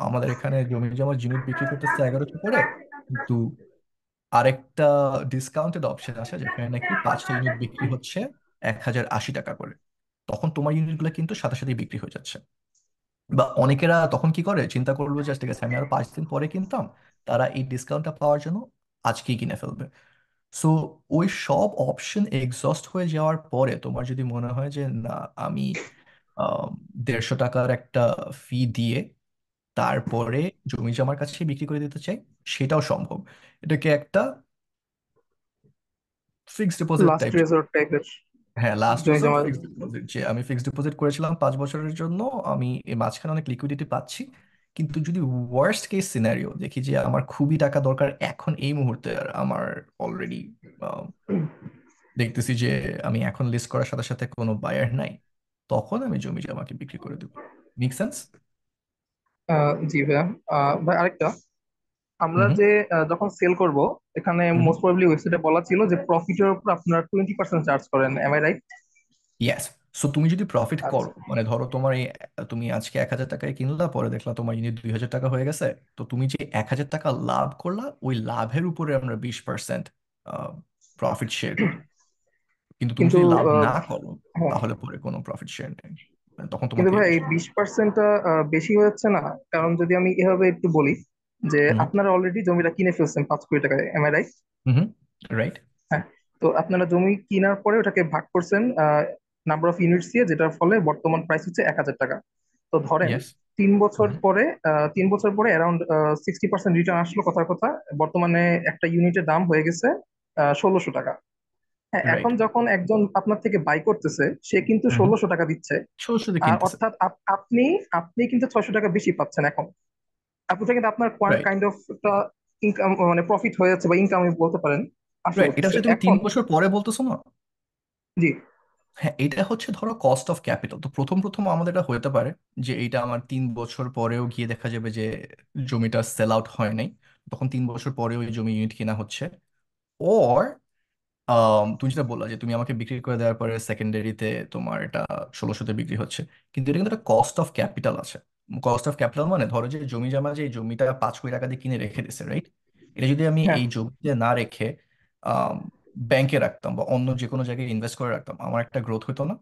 আমাদের এখানে জমি জমা ইউনিট বিক্রি করতেছে 1100 করে, কিন্তু আরেকটা ডিসকাউন্টেড অপশন আছে যেখানে নাকি 5টা ইউনিট বিক্রি হচ্ছে 1080 টাকা করে। তখন তোমার ইউনিটগুলো কিন্তু সাথে সাথে বিক্রি হয়ে যাচ্ছে। বা অনেকেরা তখন কি করে, চিন্তা করলো যে ঠিক আছে আমি আরো 5 দিন পরে কিনতাম, তারা এই ডিসকাউন্টটা পাওয়ার জন্য আজকেই কিনে ফেলবে। সো ওই সব অপশন এক্সস্ট হয়ে যাওয়ার পরে তোমার যদি মনে হয় যে না, আমি আহ, 150 টাকার একটা ফি দিয়ে তারপরে জমি যে আমার কাছে বিক্রি করে দিতে চাই, সেটাও সম্ভব। এটাকে একটা fixed deposit last type. Resort টাইপের হ্যাঁ, লাস্ট জমি রিসোর্ট জমা। ফিক্সড ডিপোজিট, যে আমি ফিক্সড ডিপোজিট করেছিলাম 5 বছরের জন্য। আমি এই মাঝখানে অনেক লিকুইডিটি পাচ্ছি, কিন্তু যদি ওয়ার্স্ট কেস সিনারিও দেখি যে আমার খুবই টাকা দরকার এখন এই মুহূর্তে, আর আমার অলরেডি দেখতেছি যে আমি এখন লিস্ট করার সাথে সাথে কোনো বায়ার নাই, তখন আমি জমি জমাকে বিক্রি করে দেবো। Make sense? জি ভাইয়া। ভাই আরেকটা, আমরা হুম যে যখন সেল করব, এখানে হুম। মোস্ট প্রবাবলি ওয়েবসাইটে বলা ছিল যে প্রফিটের উপর আপনারা 20% চার্জ করেন, am I right? Yes. So তুমি যদি প্রফিট আচ্ছা। করো, মানে ধরো তোমার এই, তুমি আজকে 1,000 টাকায় কিনলা, পরে দেখলা তোমার ইউনিট 2,000 টাকা হয়ে গেছে, তো তুমি যে 1,000 টাকা লাভ করলা, ওই লাভের উপরে আমরা 20% প্রফিট শেয়ার করি। কিন্তু তুমি কিন্তু যদি লাভ আহ, না করো, হ্যাঁ, তাহলে পরে কোনো প্রফিট শেয়ার নেই, মানে তখন কিন্তু তোমাকে ভাই এই 20%টা বেশি হচ্ছে না? কারণ যদি আমি এভাবে একটু বলি যে হুম আপনারা অলরেডি জমিটা কিনে ফেলছেন 5 কোটি টাকায়, am I right? Hmm. Right. হ্যাঁ। তো আপনারা জমি কেনার পরে ওটাকে ভাগ করছেন নাম্বার অফ ইউনিটস দিয়ে, যেটার ফলে বর্তমান প্রাইস হচ্ছে 1,000 টাকা। তো ধরেন ইয়েস। 3 বছর পরে, 3 বছর পরে অ্যারাউন্ড 60% রিটার্ন আসলো কথার কথা। বর্তমানে একটা ইউনিটের দাম হয়ে গেছে 1,600 টাকা। হ্যাঁ, রাইট। এখন যখন একজন আপনার থেকে বাই করতেছে, সে কিন্তু হুম হুম। 1,600 টাকা দিচ্ছে। ষোলোশোতে আর কিনতেছে। অর্থাৎ আপনি আপনি কিন্তু 600 টাকা বেশি পাচ্ছেন এখন। আপনার কিন্তু আপনার রাইট। কাইন্ড অফ একটা ইনকাম, মানে প্রফিট হয়ে যাচ্ছে বা ইনকাম বলতে পারেন, আসলে রাইট, এটা হচ্ছে হচ্ছে তুমি তিন এখন। বছর পরে বলতেছো না? জি। হ্যাঁ, এটা হচ্ছে ধরো কস্ট অফ ক্যাপিটাল। তো প্রথম প্রথম আমাদের এটা হতে পারে যে এইটা আমার 3 বছর পরেও গিয়ে দেখা যাবে যে জমিটা সেল আউট হয় নাই, তখন 3 বছর পরেও ওই জমি ইউনিট কেনা হচ্ছে। ওর তুমি যেটা বললা যে তুমি আমাকে বিক্রি করে দেওয়ার পরে সেকেন্ডারিতে তোমার এটা 1,600-তে বিক্রি হচ্ছে, কিন্তু এটা কিন্তু একটা কস্ট অফ ক্যাপিটাল আছে। কস্ট অফ ক্যাপিটাল মানে ধরো যে জমি জমা, যে এই জমিটা 5 কোটি টাকা দিয়ে কিনে রেখে দিছে, রাইট? এটা যদি আমি হ্যাঁ, এই জমিতে না রেখে ব্যাংকে রাখতাম বা অন্য যে কোনো জায়গায় ইনভেস্ট করে রাখতাম, আমার একটা গ্রোথ হতো না?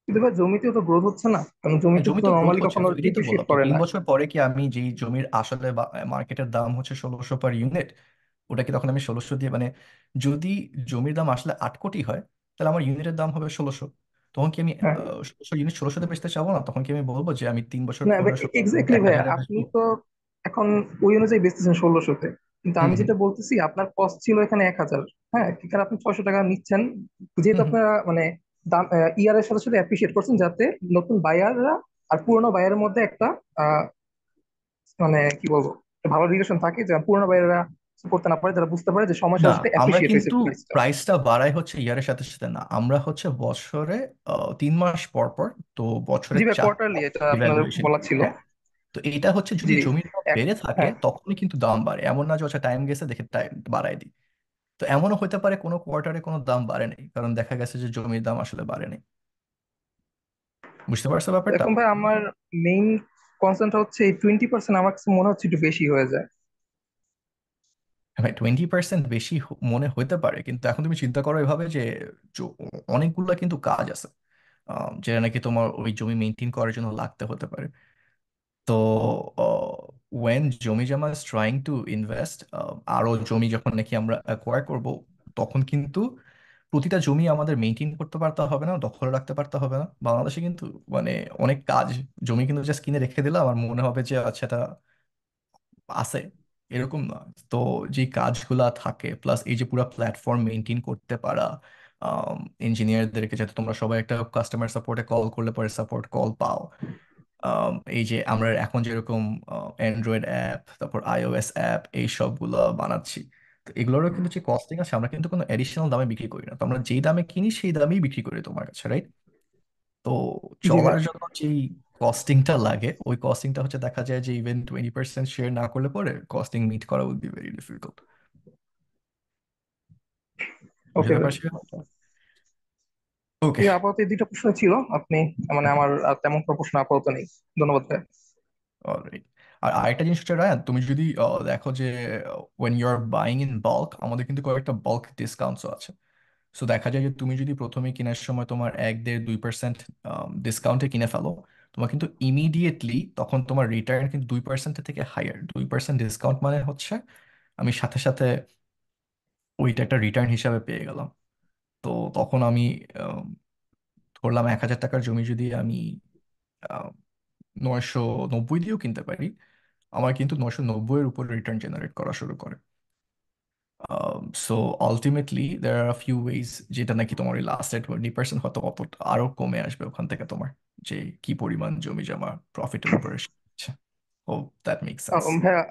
কিন্তু ভাই জমিতেও তো গ্রোথ হচ্ছে না, কারণ জমিতে জমি তো তো গ্রোথ নর্মালি হচ্ছে, কখনো তো এটাই তো ডিপ্রিসিয়েট বললাম, তো করে তিন না। বছর পরে কি আমি যেই জমির আসলে মার্কেটের দাম হচ্ছে 1,600 পার ইউনিট, ওটাকে তখন আমি 1,600 দিয়ে, মানে যদি জমির দাম আসলে 8 কোটি হয়, তাহলে আমার ইউনিটের দাম হবে 1,600। তখন কি আমি হ্যাঁ। 1,600 ইউনিট 1,600-তে বেচতে চাবো না? তখন কি আমি বলবো যে আমি 3 বছর না পরে ভাই, 1,600 এক্স্যাক্টলি এক ভাইয়া, হাজারে আপনি বেচবো? তো এখন ওই অনুযায়ী বেচতেছেন 1,600-তে। কিন্তু হুম আমি হুম যেটা বলতেছি, আপনার কস্ট ছিল এখানে 1,000। হ্যাঁ, কারণ আপনি 600 টাকা নিচ্ছেন, যেহেতু হুম হুম। আপনারা মানে দাম ইয়ারের সাথে সাথে অ্যাপ্রিসিয়েট করছেন, যাতে নতুন বায়াররা আর পুরোনো বায়ারের মধ্যে একটা আহ, মানে কি বলবো, একটা ভালো রিলেশন থাকে, যে পুরোনো বায়াররা করতে না পারে, যারা বুঝতে পারে যে সময়ের না, সাথে সাথে আমরা অ্যাপ্রিসিয়েট হয়েছে কিন্তু প্রাইসটা। প্রাইসটা বাড়াই হচ্ছে ইয়ারের সাথে সাথে না, আমরা হচ্ছে বছরে 3 মাস পর পর, তো বছরে জি ভাই, 4 কোয়ার্টারলি এটা আপনাদের ইভ্যালুয়েশন। বলা ছিল। তো এইটা হচ্ছে জি। যদি জমির দাম এক। বেড়ে থাকে হ্যাঁ। তখনই কিন্তু দাম বাড়ে, এমন না যে আচ্ছা টাইম গেছে দেখে টাইম বাড়ায় দিই। তো এমনও হতে পারে কোনো কোয়ার্টারে কোনো দাম বাড়ে নাই, কারণ দেখা গেছে যে জমির দাম আসলে বাড়ে নাই। বুঝতে পারছো ব্যাপারটা? এখন ভাই আমার মেইন কনসার্নটা হচ্ছে এই 20%, আমার কাছে মনে হচ্ছে একটু বেশি হয়ে যায়। ভাই 20% বেশি মনে হতে পারে, কিন্তু এখন তুমি চিন্তা করো এভাবে যে অনেকগুলা কিন্তু কাজ আছে যেটা নাকি তোমার ওই জমি মেনটেন করার জন্য লাগতে হতে পারে। তো ওয়েন জমি জমা ইজ ট্রাইং টু ইনভেস্ট, আরো জমি যখন নাকি আমরা অ্যাকোয়ার করব, তখন কিন্তু প্রতিটা জমি আমাদের মেনটেন করতে পারতে হবে না, দখলে রাখতে পারতে হবে না। বাংলাদেশে কিন্তু মানে অনেক কাজ, জমি কিন্তু জাস্ট কিনে রেখে দিলাম আমার মনে হবে যে আচ্ছা এটা আছে, এরকম না। তো যে কাজগুলা থাকে, প্লাস এই যে পুরো প্ল্যাটফর্ম মেনটেন করতে পারা, ইঞ্জিনিয়ারদেরকে, যাতে তোমরা সবাই একটা কাস্টমার সাপোর্টে কল করলে পরে সাপোর্ট কল পাও। এই যে আমরা এখন যেরকম অ্যান্ড্রয়েড অ্যাপ, তারপর আইওএস অ্যাপ, এই সবগুলো বানাচ্ছি, তো এগুলোরও কিন্তু যে কস্টিং আছে, আমরা কিন্তু কোনো এডিশনাল দামে বিক্রি করি না, তো আমরা যেই দামে কিনি সেই দামেই বিক্রি করি তোমার কাছে, রাইট? তো জি ভাই। চলার জন্য যেই কস্টিংটা লাগে, ওই কস্টিংটা হচ্ছে দেখা যায় যে ইভেন 20% শেয়ার না করলে পরে কস্টিং মিট করা উইল বি ভেরি ডিফিকাল্ট। ওকে বুঝতে ভাই। পারছি ব্যাপারটা? ওকে। এই আপাতত এই দুইটা প্রশ্ন ছিল। আপনি মানে আমার আর তেমন কোনো প্রশ্ন আপাতত নেই। ধন্যবাদ ভাই। অলরাইট। আর আরেকটা জিনিস হচ্ছে রায়ান, তুমি যদি দেখো যে when you are buying in bulk, আমাদের কিন্তু কয়েকটা বাল্ক ডিসকাউন্টসও আছে। সো দেখা যায় যে তুমি যদি প্রথমে কেনার সময় তোমার 1, 1.5, 2% ডিসকাউন্টে কিনে ফেলো, তোমার কিন্তু ইমিডিয়েটলি তখন তোমার রিটার্ন কিন্তু 2%-এর থেকে হায়ার। 2% ডিসকাউন্ট মানে হচ্ছে আমি সাথে সাথে ওইটা একটা রিটার্ন হিসাবে পেয়ে গেলাম। তো তখন আমি ধরলাম 1,000 টাকার জমি যদি আমি 990 দিয়েও কিনতে পারি, আমার কিন্তু 990-এর উপর রিটার্ন জেনারেট করা শুরু করে। সো আলটিমেটলি দেয়ার আর ফিউ ওয়েজ, যেটা নাকি তোমার ওই লাস্টের 20% হয়তো অত আরো কমে আসবে ওখান থেকে তোমার, যে কি পরিমাণ জমি জমা প্রফিটের উপরে এসেছে। ও, দ্যাট মেক সেন্স। ভাইয়া,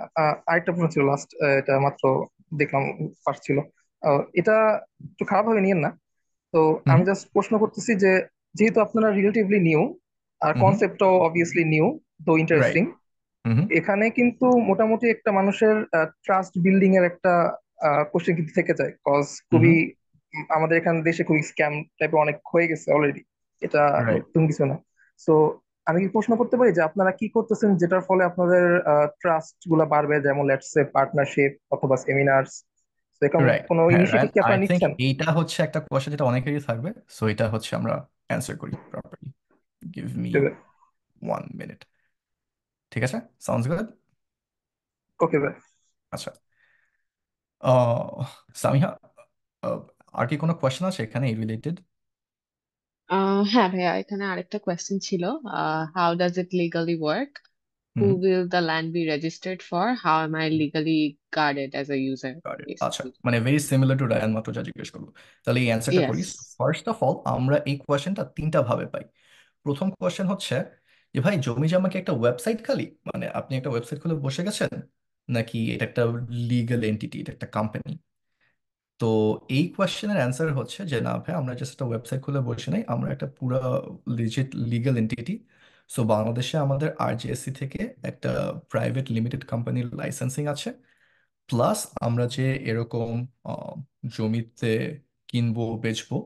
আরেকটা প্রশ্ন ছিল লাস্ট, এটা মাত্র দেখলাম ফার্স্ট ছিল। এটা একটু খারাপ ভাবে নিয়েন না। তো হুম। আমি জাস্ট প্রশ্ন করতেছি যে, যেহেতু আপনারা রিলেটিভলি নিউ আর হুম। কনসেপ্টটাও অবভিয়াসলি নিউ, তো রাইট। ইন্টারেস্টিং, হুম। এখানে কিন্তু মোটামুটি একটা মানুষের ট্রাস্ট বিল্ডিং এর একটা কোশ্চেন কিন্তু থেকে যায়, কজ হুম। খুবই আমাদের এখানে দেশে খুবই স্ক্যাম টাইপের অনেক হয়ে গেছে অলরেডি, এটা রাইট। নতুন কিছু না। সো আমি কি প্রশ্ন করতে পারি যে আপনারা কি করতেছেন যেটার ফলে আপনাদের ট্রাস্ট গুলা বাড়বে, যেমন লেটস সে পার্টনারশিপ অথবা সেমিনার্স, এরকম রাইট। কোনো হ্যাঁ, ইনিশিয়েটিভ রায়ান, কি আই আপনারা থিঙ্ক নিচ্ছেন? এইটা হচ্ছে একটা কোয়েশ্চেন যেটা অনেকেরই থাকবে। সো এটা হচ্ছে আমরা অ্যান্সার করি প্রপারলি। গিভ মি ওকে ভাই। 1 মিনিট। ঠিক আছে, সাউন্ডস গুড। ওকে ভাই। আচ্ছা। সামিহা, আহ, আর কি কোনো কোয়েশ্চেন আছে এখানে রিলেটেড? হ্যাঁ ভাইয়া, এখানে আরেকটা কোয়েশ্চেন ছিল। How does it legally work? Who hmm. Will the land B registered for? How M I legally guarded as a user, Got it. আচ্ছা, বেসিক্যালি? মানে ভেরি সিমিলার টু রায়ান মাত্র যা জিজ্ঞেস করলো। তাহলে এই অ্যান্সারটা করি। ইয়েস। ফার্স্ট অফ অল, আমরা এই কোয়েশ্চেনটা তিনটা ভাবে পাই। প্রথম কোয়েশ্চেন হচ্ছে যে ভাই, জমি জমা কি একটা ওয়েবসাইট খালি, মানে আপনি একটা ওয়েবসাইট খুলে বসে গেছেন, নাকি এটা একটা লিগ্যাল এন্টিটি, এটা একটা কোম্পানি? তো এই কোয়েশ্চেনের অ্যান্সার হচ্ছে যে না ভাই, আমরা জাস্ট একটা ওয়েবসাইট খুলে বসে নাই, আমরা একটা পুরা লিজিট লিগ্যাল এন্টিটি। সো বাংলাদেশে আমাদের আরজিএসসি থেকে একটা প্রাইভেট লিমিটেড কোম্পানির লাইসেন্সিং আছে। প্লাস আমরা যে এরকম আহ, জমিতে কিনবো বেচবো,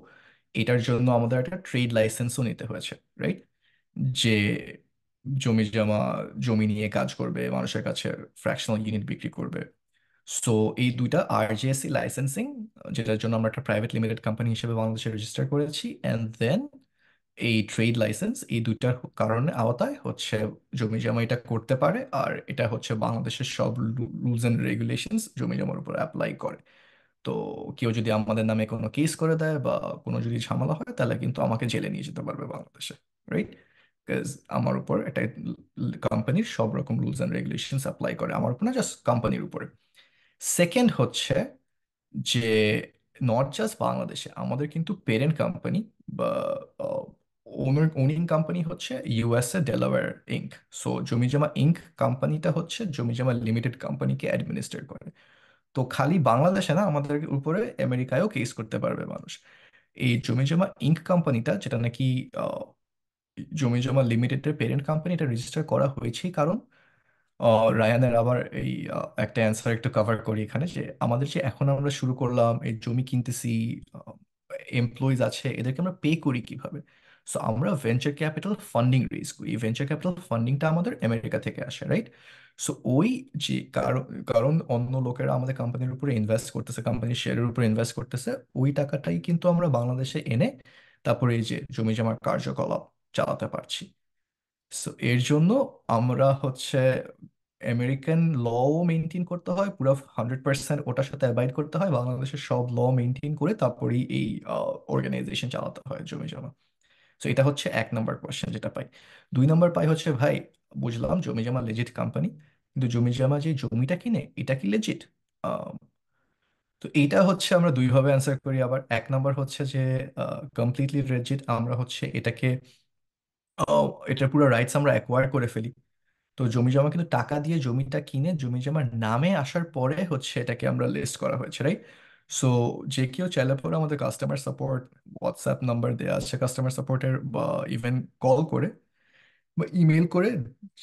এটার জন্য আমাদের একটা ট্রেড লাইসেন্সও নিতে হয়েছে, রাইট? যে জমি নিয়ে কাজ করবে, মানুষের কাছে ফ্র্যাকশনাল ইউনিট বিক্রি করবে। সো এই দুইটা আরজিএসসি লাইসেন্সিং, যেটার জন্য আমরা একটা প্রাইভেট লিমিটেড কোম্পানি হিসেবে বাংলাদেশে রেজিস্টার করেছি, অ্যান্ড দেন এই ট্রেড লাইসেন্স, এই দুইটার কারণে আওতায় হচ্ছে জমি জমা এটা করতে পারে। আর এটা হচ্ছে বাংলাদেশের সব রুলস এন্ড রেগুলেশনস জমি জমার উপর অ্যাপ্লাই করে। তো কেউ যদি আমাদের নামে কোনো কেস করে দেয় বা কোনো যদি ঝামেলা হয়, তাহলে কিন্তু আমাকে জেলে নিয়ে যেতে পারবে বাংলাদেশে, রাইট? বিকজ আমার উপর একটা কোম্পানির সব রকম রুলস এন্ড রেগুলেশনস অ্যাপ্লাই করে, আমার উপর না, জাস্ট কোম্পানির উপরে। সেকেন্ড হচ্ছে যে নট জাস্ট বাংলাদেশে, আমাদের কিন্তু পেরেন্ট কোম্পানি বা ওনিং কোম্পানি হচ্ছে ইউএসএ ডেলাওয়্যার ইঙ্ক। সো জমিজমা ইঙ্ক কোম্পানিটা হচ্ছে জমিজমা লিমিটেড কোম্পানিকে অ্যাডমিনিস্ট্রেট করে। তো খালি বাংলাদেশে না, আমাদের উপরে আমেরিকায়ও কেস করতে পারবে মানুষ। এই জমিজমা ইঙ্ক কোম্পানিটা, যেটা নাকি আহ, জমিজমা লিমিটেডের পেরেন্ট কোম্পানি, এটা রেজিস্টার করা হয়েছে কারণ রায়ানের আবার এই একটা অ্যান্সার একটু কভার করি এখানে, যে আমাদের যে এখন আমরা শুরু করলাম এই জমি কিনতেছি, এমপ্লয়িজ আছে, এদেরকে আমরা পে করি কিভাবে? সো আমরা ভেঞ্চার ক্যাপিটাল ফান্ডিং রেজ করি। এই ভেঞ্চার ক্যাপিটাল ফান্ডিংটা আমাদের আমেরিকা থেকে আসে, রাইট? সো ওই যে কারণ কারণ অন্য লোকেরা আমাদের কোম্পানির উপরে ইনভেস্ট করতেছে, কোম্পানির শেয়ারের উপরে ইনভেস্ট করতেছে, ওই টাকাটাই কিন্তু আমরা বাংলাদেশে এনে তারপরে এই যে জমি জমার কার্যকলাপ চালাতে পারছি। সো এর জন্য আমরা হচ্ছে আমেরিকান লও মেনটেন করতে হয় পুরো 100%, ওটার সাথে অ্যাবাইড করতে হয়, বাংলাদেশের সব ল মেনটেন করে তারপরেই এই অর্গানাইজেশন চালাতে হয় জমি জমা। সো এটা হচ্ছে 1 নম্বর কোয়েশ্চেন যেটা পাই। 2 নম্বর পাই হচ্ছে ভাই, বুঝলাম জমি জমা লেজিট কোম্পানি, কিন্তু জমি জমা যে জমিটা কিনে এটা কি লেজিট? তো এইটা হচ্ছে আমরা দুইভাবে অ্যান্সার করি। আবার 1 নম্বর হচ্ছে যে কমপ্লিটলি লেজিট, আমরা হচ্ছে এটাকে এটার পুরো রাইটস আমরা অ্যাকোয়ার করে ফেলি। তো জমি জমা কিন্তু টাকা দিয়ে জমিটা কিনে জমি জমার নামে আসার পরে হচ্ছে এটাকে আমরা লিস্ট করা হয়েছে, রাইট? সো যে কেউ চাইলে পরে আমাদের কাস্টমার সাপোর্ট হোয়াটসঅ্যাপ নাম্বার দেওয়া আছে কাস্টমার সাপোর্টের, বা ইভেন কল করে বা ইমেল করে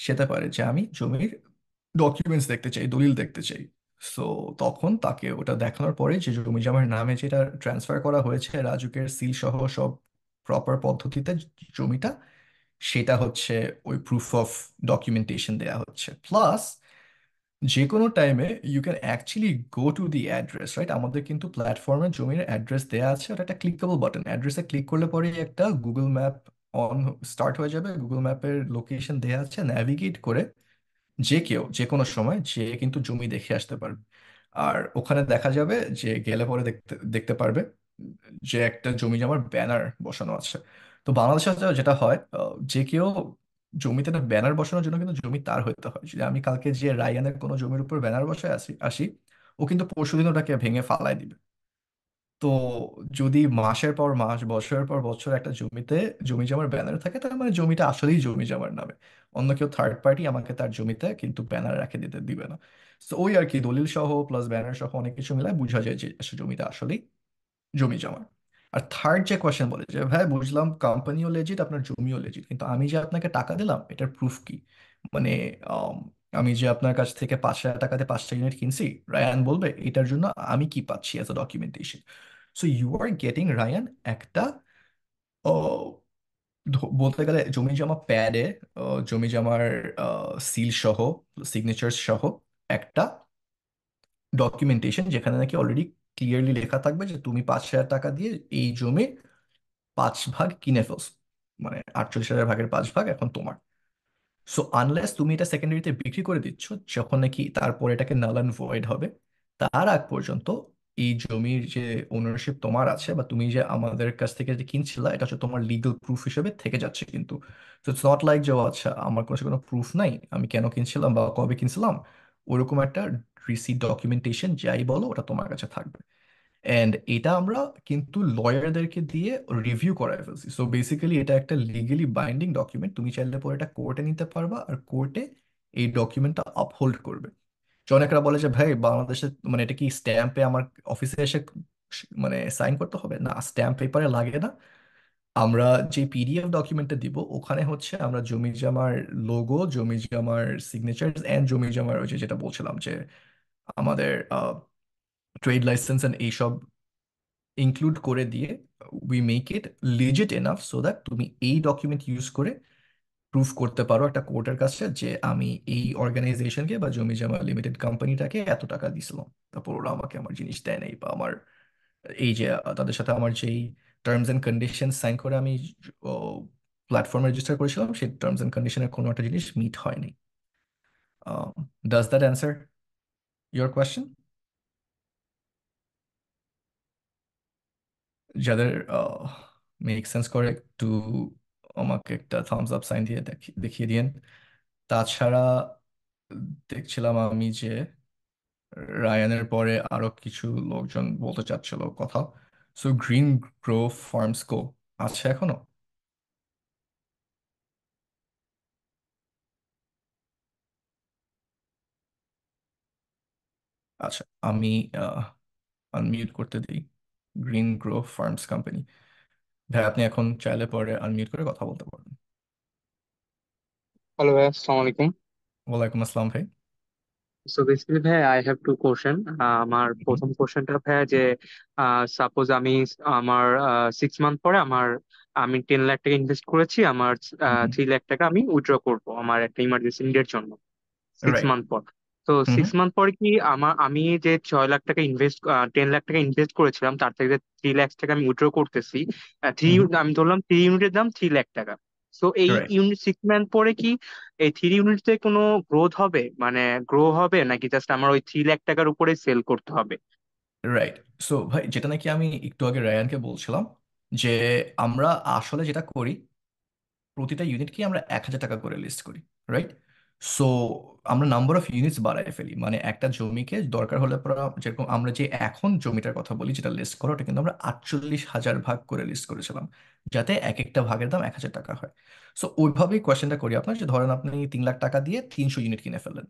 সেটা পারে যে আমি জমির ডকুমেন্টস দেখতে চাই, দলিল দেখতে চাই। সো তখন তাকে ওটা দেখানোর পরে যে জমি জমার নামে যেটা ট্রান্সফার করা হয়েছে রাজুকের সিল সহ সব প্রপার পদ্ধতিতে জমিটা, সেটা হচ্ছে ওই প্রুফ অফ ডকুমেন্টেশন দেয়া হচ্ছে। প্লাস যে কোনো টাইমে you can actually go to the address, right? আমাদের কিন্তু প্ল্যাটফর্মে জমির অ্যাড্রেস দেয়া আছে, ওটা একটা ক্লিকেবল বাটন। অ্যাড্রেসে ক্লিক করলে পরে একটা গুগল ম্যাপ অন স্টার্ট হয়ে যাবে, গুগল ম্যাপের লোকেশন দেয়া আছে, ন্যাভিগেট করে যে কেউ যে কোনো সময় যে কিন্তু জমি দেখে আসতে পারবে। আর ওখানে দেখা যাবে যে গেলে পরে দেখতে দেখতে পারবে যে একটা জমি জমার ব্যানার বসানো আছে। তো তো বাংলাদেশে যেটা হয়, যে কেউ জমিতে একটা ব্যানার বসানোর জন্য কিন্তু জমি তার হতে হয়। যদি আমি কালকে যে রায়ানের কোনো জমির উপর ব্যানার বসায় আসি, ও কিন্তু পরশুদিন ওটাকে ভেঙে ফালাই দিবে। তো যদি মাসের পর মাস, বছরের পর বছর একটা জমিতে জমি জমার ব্যানার থাকে, তার মানে জমিটা আসলেই জমি জমার নামে। অন্য কেউ থার্ড পার্টি আমাকে তার জমিতে কিন্তু ব্যানার রেখে দিতে দিবে না। তো ওই আর কি, দলিল সহ প্লাস ব্যানার সহ অনেক কিছু মিলায় বোঝা যায় যে আসলে জমিটা আসলেই জমি জমা। আর থার্ড যে কোয়েশ্চেন বলে যে ভাই বুঝলাম কোম্পানিও লেজিট, আপনার জমিও লেজিট, কিন্তু আমি যে আপনাকে টাকা দিলাম এটার প্রুফ কি? মানে আম, আমি যে আপনার কাছ থেকে 5,000 টাকাতে 5টা ইউনিট কিনছি, রায়ান বলবে এটার জন্য আমি কি পাচ্ছি as a documentation. So you are getting, Rayan, একটা বলতে গেলে জমি জমা প্যাডে, জমি জমার সিল সহ, সিগনেচার সহ একটা ডকুমেন্টেশন, যেখানে নাকি অলরেডি ক্লিয়ারলি লেখা থাকবে যে তুমি 5,000 টাকা দিয়ে এই জমি 5 ভাগ কিনে ফেলছো, মানে 48,000 ভাগের 5 ভাগ এখন তোমার। সো আনলেস তুমি এটা সেকেন্ডারিতে বিক্রি করে দিচ্ছ, যখন নাকি তারপর এটাকে নাল অ্যান্ড ভয়েড হবে, তার আগ পর্যন্ত এই জমির যে ওনারশিপ তোমার আছে, বা তুমি যে আমাদের কাছ থেকে যে কিনছিলা, এটা হচ্ছে তোমার লিগ্যাল প্রুফ হিসেবে থেকে যাচ্ছে কিন্তু। সো ইটস নট লাইক যে ও আচ্ছা আমার কোনো প্রুফ নাই, আমি কেন কিনছিলাম বা কবে কিনছিলাম, ওরকম একটা রিসিট, ডকুমেন্টেশন যাই বলো, ওটা তোমার কাছে থাকবে। এন্ড এটা আমরা কিন্তু লয়ারদেরকে দিয়ে রিভিউ করায় ফেলছি। সো বেসিক্যালি এটা একটা লিগালি বাইন্ডিং ডকুমেন্ট, তুমি চাইলে পরে এটা কোর্টে নিতে পারবা, আর কোর্টে এই ডকুমেন্টটা আপহোল্ড করবে। যে অনেকরা বলে যে ভাই বাংলাদেশে মানে এটা কি স্ট্যাম্পে আমার অফিসে এসে মানে সাইন করতে হবে? না, স্ট্যাম্প পেপারে লাগে না। আমরা যে পিডিএফ ডকুমেন্টটা দিব, ওখানে হচ্ছে আমরা জমি জমার লোগো, জমি জমার সিগনেচার এন্ড জমি জমার ওই যে যেটা বলছিলাম যে আমাদের ট্রেড লাইসেন্স এন্ড এইসব ইনক্লুড করে দিয়ে we make it legit enough so that তুমি এই ডকুমেন্ট ইউজ করে প্রুফ করতে পারো একটা কোর্টের কাছে যে আমি এই অর্গানাইজেশনকে বা জমি জমা লিমিটেড কোম্পানিটাকে এত টাকা দিছিলাম, তারপর ওরা আমাকে আমার জিনিস দেয় নাই, বা আমার এই যে তাদের সাথে আমার যেই টার্মস এন্ড কন্ডিশন সাইন করে আমি প্ল্যাটফর্মে রেজিস্টার করেছিলাম, সেই টার্মস এন্ড কন্ডিশনের কোনো একটা জিনিস মিট হয়নি। Does that answer your question? যাদের মেক সেন্স করে একটু আমাকে একটা থামস আপ সাইন দিয়ে দেখিয়ে দিয়েন। তাছাড়া দেখছিলাম আমি যে রায়ানের পরে আরো কিছু লোকজন বলতে চাচ্ছিল কথা। So green Grove farms co আছে এখনো? আচ্ছা, আমি আনমিউট করতে দিই গ্রিন গ্রোভ ফার্মস কোম্পানি। ভাই আপনি এখন চাইলে পরে আনমিউট করে কথা বলতে পারবেন। হ্যালো ভাই, আসসালামু আলাইকুম। ওয়ালাইকুম আসসালাম ভাই। সো বেসিক্যালি ভাই আই হ্যাভ টু কোশ্চেন। আমার হুম প্রথম কোশ্চেনটা ভাই যে সাপোজ আমি আমার 6 মান্থ পরে আমি 10 লাখ টাকা ইনভেস্ট করেছি, আমার হুম 3 লাখ টাকা আমি উইথড্র করবো আমার একটা ইমার্জেন্সি নিডের জন্য সিক্স রাইট। মান্থ পর। তো হুম হুম 6 মান্থ পরে কি আমি যে 6 লাখ টাকা 10 লাখ টাকা ইনভেস্ট করেছিলাম তার থেকে 3 লাখ টাকা আমি উইথড্র করতেছি। থ্রি হুম আমি ধরলাম 3 ইউনিটের দাম 3 লাখ টাকা। সো এই রাইট। 6 মান্থ পরে কি এই 3 ইউনিটে কোনো গ্রোথ হবে, মানে গ্রো হবে নাকি জাস্ট আমার ওই 3 লাখ টাকার উপরে সেল করতে হবে? রাইট। সো ভাই যেটা নাকি আমি একটু আগে রায়ানকে বলছিলাম, যে আমরা আসলে যেটা করি, প্রতিটা ইউনিটকে আমরা 1,000 টাকা করে লিস্ট করি, রাইট? সো আমরা নাম্বার অফ ইউনিটস বাড়ায় ফেলি, মানে একটা জমিকে দরকার হলে পরে যেরকম আমরা যে এখন জমিটার কথা বলি যেটা লিস্ট করা, ওটা কিন্তু আমরা 48,000 ভাগ করে লিস্ট করেছিলাম, যাতে এক একটা ভাগের দাম 1,000 টাকা হয়। সো ওইভাবেই কোয়েশ্চেনটা করি আপনার, যে ধরেন আপনি 3 লাখ টাকা দিয়ে 300 ইউনিট কিনে ফেললেন।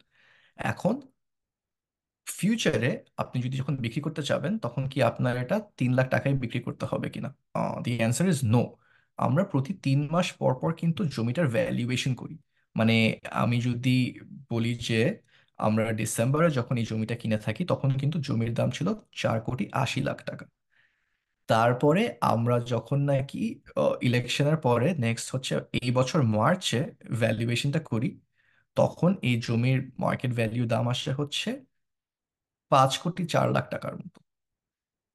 এখন ফিউচারে আপনি যদি যখন বিক্রি করতে চাবেন, তখন কি আপনার এটা 3 লাখ টাকায় বিক্রি করতে হবে কিনা? The answer is no. আমরা প্রতি 3 মাস পর পর কিন্তু জমিটার ভ্যালুয়েশন করি। মানে আমি যদি বলি যে আমরা ডিসেম্বরে যখন এই জমিটা কিনে থাকি, তখন কিন্তু জমির দাম ছিল 4,80,00,000 টাকা। তারপরে আমরা যখন নাকি ইলেকশনের পরে নেক্সট হচ্ছে এই বছর মার্চে ভ্যালুয়েশনটা করি, তখন এই জমির মার্কেট ভ্যালিউ দাম আসে হচ্ছে 5,04,00,000 টাকার মতো।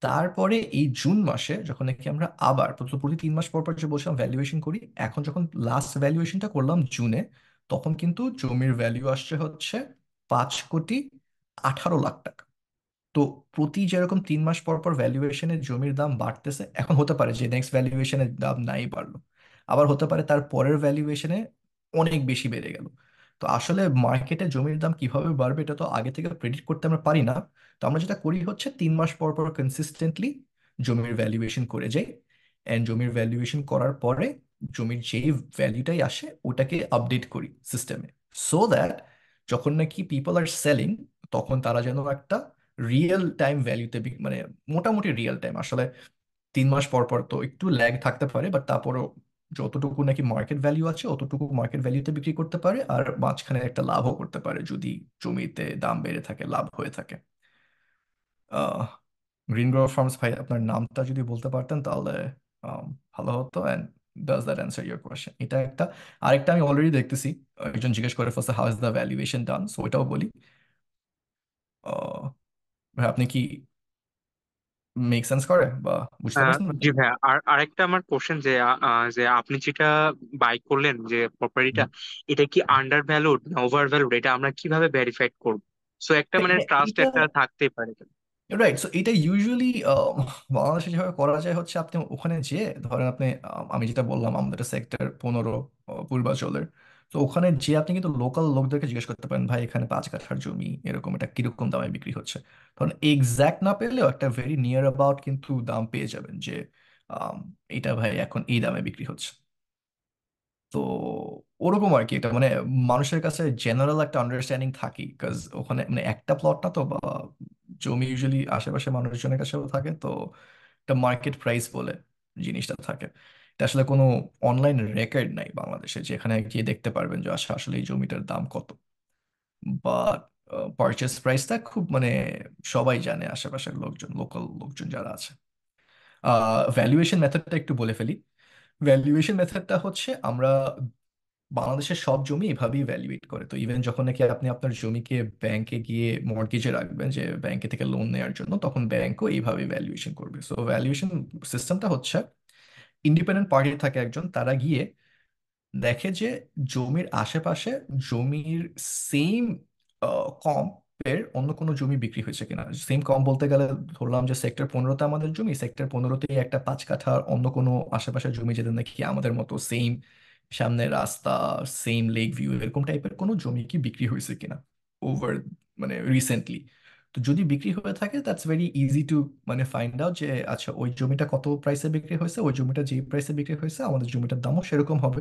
তারপরে এই জুন মাসে যখন নাকি আমরা আবার প্রতি 3 মাস পর পর যে বলছিলাম ভ্যালুয়েশন করি, এখন যখন লাস্ট ভ্যালুয়েশনটা করলাম জুনে, তখন কিন্তু জমির ভ্যালু আসছে হচ্ছে 5,18,00,000 টাকা। তো প্রতি যেরকম 3 মাস পর পর ভ্যালুয়েশনের জমির দাম বাড়তেছে, এখন হতে পারে যে নেক্সট ভ্যালুয়েশনের দাম নাই বাড়লো, আবার হতে পারে তার পরের ভ্যালুয়েশনে অনেক বেশি বেড়ে গেল। তো আসলে মার্কেটে জমির দাম কিভাবে বাড়বে এটা তো আগে থেকে প্রেডিক্ট করতে আমরা পারি না। তো আমরা যেটা করি হচ্ছে 3 মাস পর পর কনসিস্টেন্টলি জমির ভ্যালুয়েশন করে যাই, অ্যান্ড জমির ভ্যালুয়েশন করার পরে জমির যেই ভ্যালুটাই আসে ওটাকে আপডেট করি সিস্টেমে, সো দ্যাট যখন নাকি পিপল আর সেলিং তখন তারা যেন একটা রিয়েল টাইম ভ্যালুতে মানে মোটামুটি রিয়েল টাইম আসলে 3 মাস পর পর তো একটু ল্যাগ থাকতে পারে, বাট তারপরও যতটুকু নাকি মার্কেট ভ্যালু আছে অতটুকু মার্কেট ভ্যালুতে বিক্রি করতে পারে, আর মাঝখানে একটা লাভও করতে পারে যদি জমিতে দাম বেড়ে থাকে, লাভ হয়ে থাকে। আহ গ্রিন গ্রোভ ফার্মস ভাই, আপনার নামটা যদি বলতে পারতেন তাহলে আম, ভালো হতো। And does that answer your question? এটা একটা। আরেকটা আমি অলরেডি দেখতেছি, একজন জিজ্ঞেস করে first how is the valuation done, so ওইটাও বলি। আহ, ভাই আপনি কি মেক সেন্স করে বা বুঝতে পারছেন জি ব্যাপারটা? ভাইয়া, আর আরেকটা আমার কোশ্চেন যে যে আপনি যেটা বাই করলেন যে প্রপার্টিটা, হুম। এটা কি আন্ডার ভ্যালুড না ওভার ভ্যালুড, এটা আমরা কিভাবে ভেরিফাই করব? সো একটা মানে ট্রাস্ট এটা একটা থাকতেই পারে। রাইট, সো এটা ইউজুয়ালি বাংলাদেশে যেভাবে করা যায় হচ্ছে আপনি ওখানে যে ধরেন আপনি আমি যেটা বললাম আমাদের সেক্টর 15 পূর্বাচলের, তো ওখানে যে আপনি কিন্তু লোকাল লোকদেরকে জিজ্ঞেস করতে পারেন ভাই এখানে 5 কাঠার জমি এরকম এটা কিরকম দামে বিক্রি হচ্ছে। ধরেন এক্সাক্ট না পেলেও একটা ভেরি নিয়ার অ্যাবাউট কিন্তু দাম পেয়ে যাবেন যে আম, এটা ভাই এখন এই দামে বিক্রি হচ্ছে। তো ওরকম আর কি, এটা মানে মানুষের কাছে জেনারেল একটা আন্ডারস্ট্যান্ডিং থাকি, কাজ ওখানে মানে একটা প্লট না তো, বা জমি ইউজুয়ালি আশেপাশে মানুষজনের কাছেও থাকে, তো একটা মার্কেট প্রাইস বলে জিনিসটা থাকে। এটা আসলে কোনো অনলাইন রেকর্ড নাই বাংলাদেশে যেখানে গিয়ে দেখতে পারবেন যে আসলে এই জমিটার দাম কত, বা পারচেস প্রাইসটা খুব মানে সবাই জানে আশেপাশের লোকজন, লোকাল লোকজন যারা আছে। ভ্যালুয়েশন মেথডটা একটু বলে ফেলি। ভ্যালুয়েশন মেথডটা হচ্ছে আমরা বাংলাদেশের সব জমি এভাবেই ভ্যালুয়েট করে। তো ইভেন যখন নাকি আপনি আপনার জমিকে ব্যাংকে গিয়ে মর্টগেজে রাখবেন যে ব্যাংকে থেকে লোন নেওয়ার জন্য, তখন ব্যাংকও এইভাবে ভ্যালুয়েশন করবে। সো ভ্যালুয়েশন সিস্টেমটা হচ্ছে ইন্ডিপেন্ডেন্ট পার্টি থাকে একজন, তারা গিয়ে দেখে যে জমির আশেপাশে জমির সেম কম্পের অন্য কোনো জমি বিক্রি হয়েছে কিনা। সেম কম বলতে গেলে ধরলাম যে সেক্টর 15তে আমাদের জমি, সেক্টর 15তেই একটা 5 কাঠার অন্য কোনো আশেপাশের জমি যেটা নাকি আমাদের মতো সেম সামনে রাস্তা, সেম লেক ভিউ এরকম টাইপের কোনো জমি কি বিক্রি হয়েছে কিনা ওভার মানে রিসেন্টলি। তো যদি বিক্রি হয়ে থাকে দ্যাটস ভেরি ইজি টু মানে ফাইন্ড আউট যে আচ্ছা ওই জমিটা কত প্রাইসে বিক্রি হয়েছে, ওই জমিটা যে প্রাইসে বিক্রি হয়েছে আমাদের জমিটার দামও সেরকম হবে।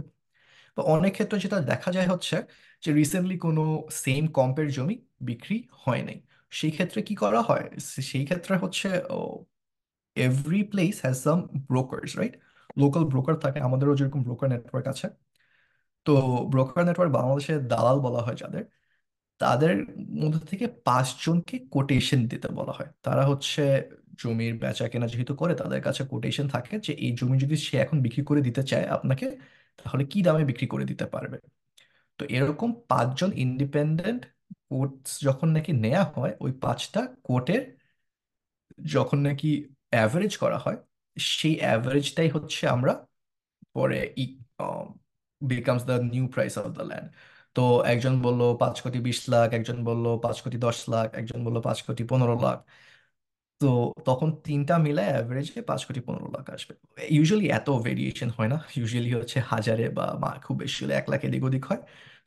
তো অনেক ক্ষেত্রে যেটা দেখা যায় হচ্ছে যে রিসেন্টলি কোনো সেম কম্পের জমি বিক্রি হয় নাই। সেই ক্ষেত্রে কি করা হয়, সেই ক্ষেত্রে হচ্ছে every place has some brokers, right? Local broker থাকে, আমাদেরও যেরকম ব্রোকার নেটওয়ার্ক আছে। তো ব্রোকার নেটওয়ার্ক বাংলাদেশের দালাল বলা হয় যাদের, তাদের মধ্যে থেকে 5 জনকে কোটেশন দিতে বলা হয়। তারা হচ্ছে জমির বেচা কেনা যেহেতু করে তাদের কাছে কোটেশন থাকে যে এই জমি যদি সে এখন বিক্রি করে দিতে চায় আপনাকে, তাহলে কি দামে বিক্রি করে দিতে পারবে। তো এরকম 5 জন ইন্ডিপেন্ডেন্ট কোর্টস যখন নাকি নেওয়া হয়, ওই 5টা কোর্টের যখন নাকি অ্যাভারেজ করা হয়, সেই অ্যাভারেজটাই হচ্ছে আমরা পরে becomes the new price of the land. তো একজন বলল 5 কোটি 20 লাখ, একজন বলল 5 কোটি 10 লাখ, একজন বলল 5 কোটি 15 লাখ। তো তখন তিনটা মিলায় অ্যাভারেজে 5 কোটি 15 লাখ আসবে। ইউজুয়ালি এত ভেরিয়েশন হয় না, ইউজুয়ালি হচ্ছে হাজারে বা খুব বেশি হলে 1 লাখ এদিক ওদিক হয়।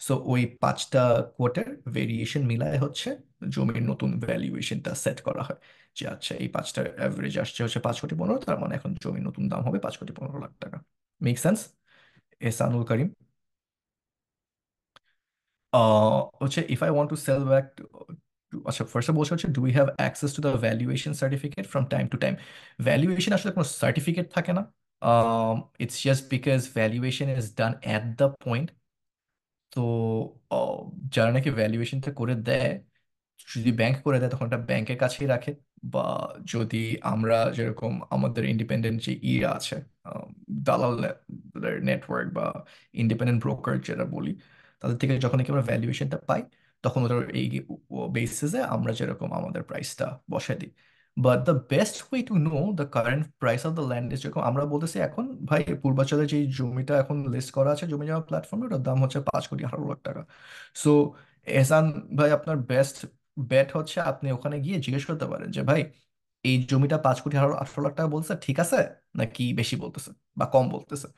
সো ওই 5টা কোটের ভেরিয়েশন মিলায় হচ্ছে জমির নতুন ভ্যালুয়েশনটা সেট করা হয় যে আচ্ছা এই 5টার অ্যাভারেজ আসছে হচ্ছে 5 কোটি 15, তার মানে এখন জমির নতুন দাম হবে 5 কোটি 15 লাখ টাকা। Make sense Ehsanul Karim? হচ্ছে if I want to sell back, আচ্ছা ফার্স্ট বলছে হচ্ছে do we have access to the valuation certificate from time to time. Valuation আসলে কোনো সার্টিফিকেট থাকে না, it's just because valuation is done at the point. তো আহ, যারা নাকি ভ্যালুয়েশনটা করে দেয়, যদি ব্যাংক করে দেয় তখন ওটা ব্যাংকের কাছেই রাখে, বা যদি আমরা যেরকম আমাদের ইন্ডিপেন্ডেন্ট যে ইয়ে আছে, আম, দালাল নেটওয়ার্ক বা ইন্ডিপেন্ডেন্ট ব্রোকার যেটা বলি, তাদের থেকে যখন নাকি আমরা ভ্যালুয়েশনটা পাই, তখন ওদের এই বেসিসে আমরা যেরকম আমাদের প্রাইসটা বসাই দিই। But the best way to know the current price of the land is, যেরকম আমরা বলতেছি এখন ভাই পূর্বাচলে যে জমিটা এখন লিস্ট করা আছে জমি জমা প্ল্যাটফর্মে, ওটার দাম হচ্ছে 5 কোটি 18 লাখ টাকা। সো এহসান ভাই, আপনার বেস্ট বেট হচ্ছে আপনি ওখানে গিয়ে জিজ্ঞেস করতে পারেন যে ভাই এই জমিটা 5 কোটি 18 লাখ টাকা বলছে ঠিক আছে নাকি বেশি বলতেছে বা কম বলতেছে।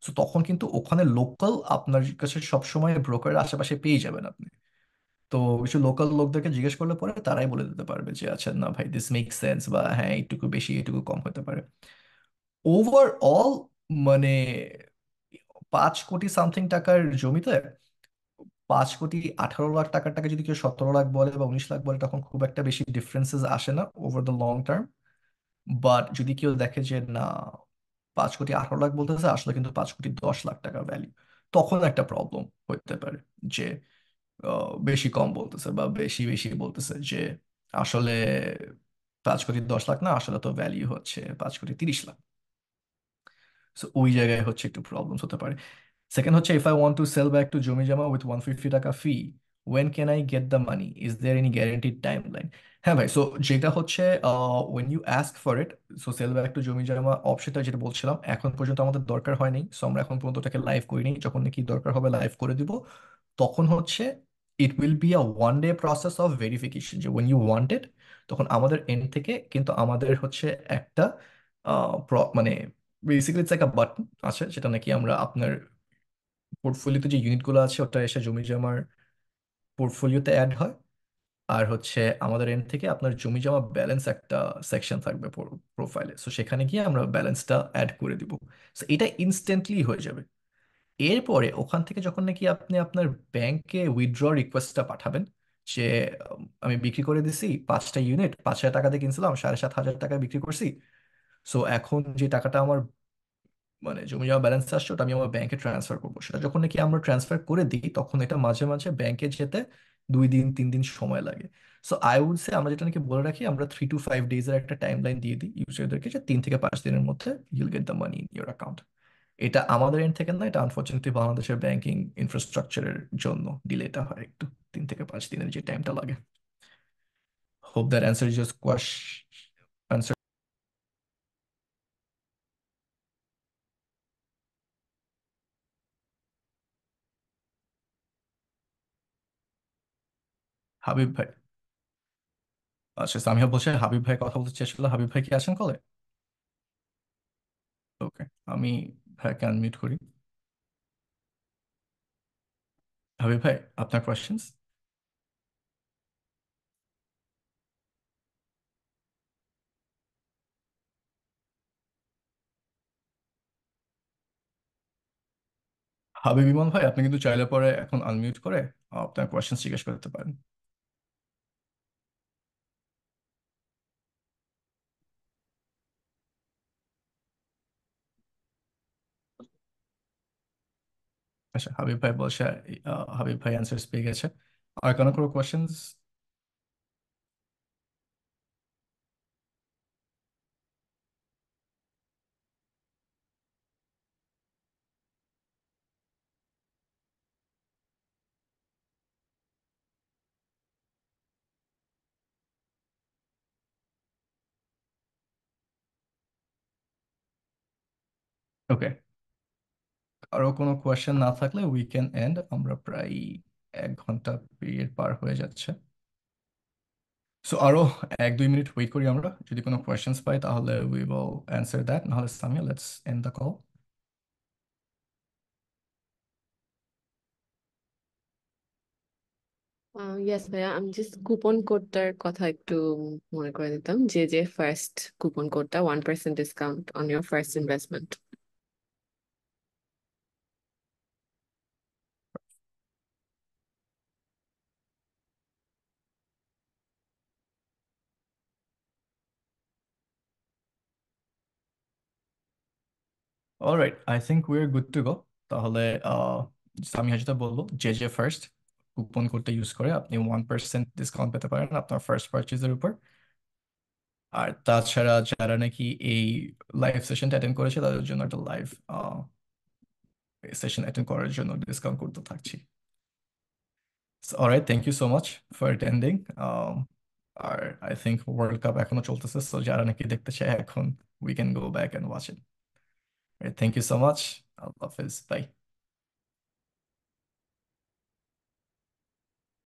সো তখন কিন্তু ওখানে লোকাল আপনার কাছে সবসময় ব্রোকারের আশেপাশে পেয়ে যাবেন আপনি। তো কিছু লোকাল লোকদেরকে জিজ্ঞেস করলে পরে তারাই বলে দিতে পারবে যে আচ্ছা না ভাই দিস মেক সেন্স, বা হ্যাঁ এইটুকু বেশি এইটুকু কম হতে পারে। ওভারঅল মানে 5 কোটি সামথিং টাকার জমিতে 5,18,00,000 টাকার টাকা যদি কেউ 17 লাখ বলে বা 19 লাখ বলে, তখন খুব একটা বেশি ডিফারেন্সেস আসে না over the long term. But যদি কেউ দেখে যে না 5,18,00,000 বলতেছে আসলে কিন্তু 5,10,00,000 টাকা ভ্যালু, তখন একটা প্রবলেম হতে পারে যে বেশি কম বলতেছে বা বেশি বেশি বলতেছে, যে আসলে 5,10,00,000 না, আসলে তো ভ্যালু হচ্ছে 5,30,00,000। সো ওই জায়গায় হচ্ছে একটু প্রবলেমস হতে পারে। সেকেন্ড হচ্ছে, if I want to sell back to জমি জমা with 150 টাকা fee, when can I get the money? Is there any guaranteed timeline? হ্যাঁ ভাই, সো যেটা হচ্ছে when you ask for it, so sell back to জমি জমা অপশনটা যেটা বলছিলাম, এখন পর্যন্ত আমাদের দরকার হয়নি, সো আমরা এখন পর্যন্ত ওটাকে লাইভ করিনি। যখন নাকি দরকার হবে লাইভ করে দিব, তখন হচ্ছে it will be a 1 day process of verification, যে when you want it, তখন আমাদের এন্ড থেকে কিন্তু আমাদের হচ্ছে একটা মানে basically it's like a button আছে, যেটা নাকি আমরা আপনার পোর্টফোলিওতে যে ইউনিটগুলো আছে ওটা এসে জমি জমার পোর্টফোলিওতে অ্যাড হয়। আর হচ্ছে আমাদের এন্ড থেকে আপনার জমি জমা ব্যালেন্স একটা সেকশন থাকবে প্রোফাইলে, সো সেখানে গিয়ে আমরা ব্যালেন্সটা অ্যাড করে দিব। সো এটা ইনস্ট্যান্টলি হয়ে যাবে। এরপরে ওখান থেকে যখন নাকি আপনি আপনার ব্যাংকে উইথড্র রিকোয়েস্টটা পাঠাবেন, যে আমি বিক্রি করে দিছি 5টা ইউনিট, 5,000 টাকা দিয়ে কিনছিলাম, 7,500 টাকায় বিক্রি করছি, সো এখন যে টাকাটা আমার মানে জমি জমা ব্যালেন্স আসছে ওটা আমি আমার ব্যাংকে ট্রান্সফার করবো, সেটা যখন নাকি আমরা ট্রান্সফার করে দিই তখন এটা মাঝে মাঝে ব্যাংকে যেতে 2 দিন 3 দিন সময় লাগে। সো আই উড সে আমরা যেটা নাকি বলে রাখি, আমরা 3 to 5 days এর একটা টাইম লাইন দিয়ে দিই ইউজারদেরকে, যে 3 থেকে 5 দিনের মধ্যে ইউল get the money in your account. এটা আমাদের এন্ড থেকে না, এটা আনফর্চুনেটলি বাংলাদেশের ব্যাংকিং ইনফ্রাস্ট্রাকচারের জন্য ডিলেটা হয় একটু, 3 থেকে 5 দিনের যে টাইমটা লাগে। Hope that answer just question. Habib ভাই, আচ্ছা সামিয়া বলছে হাবিব ভাই কথা বলতে চেয়েছিল, হাবিব ভাই কি আছেন কলে? ওকে, আমি ভাইকে আনমিউট করি। হাবিব ভাই, আপনার কোয়েশ্চেন্স। হাবিব ইমন ভাই, আপনি কিন্তু চাইলে পরে এখন আনমিউট করে আপনার কোয়েশ্চেন্স জিজ্ঞেস করতে পারেন। আচ্ছা, হাবিব ভাই বলছে হাবিব ভাই অ্যান্সার্স পেয়ে গেছে। আর কোনো কোয়েশ্চেন্স? ওকে, আরো কোনো কোয়েশ্চেন না থাকলে উই ক্যান এন্ড, আমরা প্রায় 1 ঘন্টা পিরিয়ড পার হয়ে যাচ্ছে। সো আরো 1-2 মিনিট ওয়েট করি আমরা, যদি কোনো কোয়েশ্চেন্স পাই তাহলে উই উইল অ্যান্সার দ্যাট, নাহলে Samia let's and the call. Yes ভাইয়া, আমি জাস্ট কুপন কোডটার কথা একটু মনে করে দিতাম, যে যে ফার্স্ট কুপন কোডটা 1% discount on your first investment. Alright, I think we are good to go. তাহলে সামিয়া যেটা বললো, যে যে ফার্স্ট কুপন কোডটা ইউজ করে আপনি 1% ডিসকাউন্ট পেতে পারেন আপনার ফার্স্ট পারচেজের উপর। আর তাছাড়া যারা নাকি এই লাইভ সেশনটা অ্যাটেন্ড করেছে তাদের জন্য একটা লাইভ সেশন অ্যাটেন্ড করার জন্য ডিসকাউন্ট করতে থাকছি। Alright, thank you so much for attending. আর আই থিঙ্ক ওয়ার্ল্ড কাপ এখনো চলতেছে, সো যারা নাকি দেখতে চায় এখন we can go back and watch it. Thank you so much. আল্লাহ হাফিজ, বাই।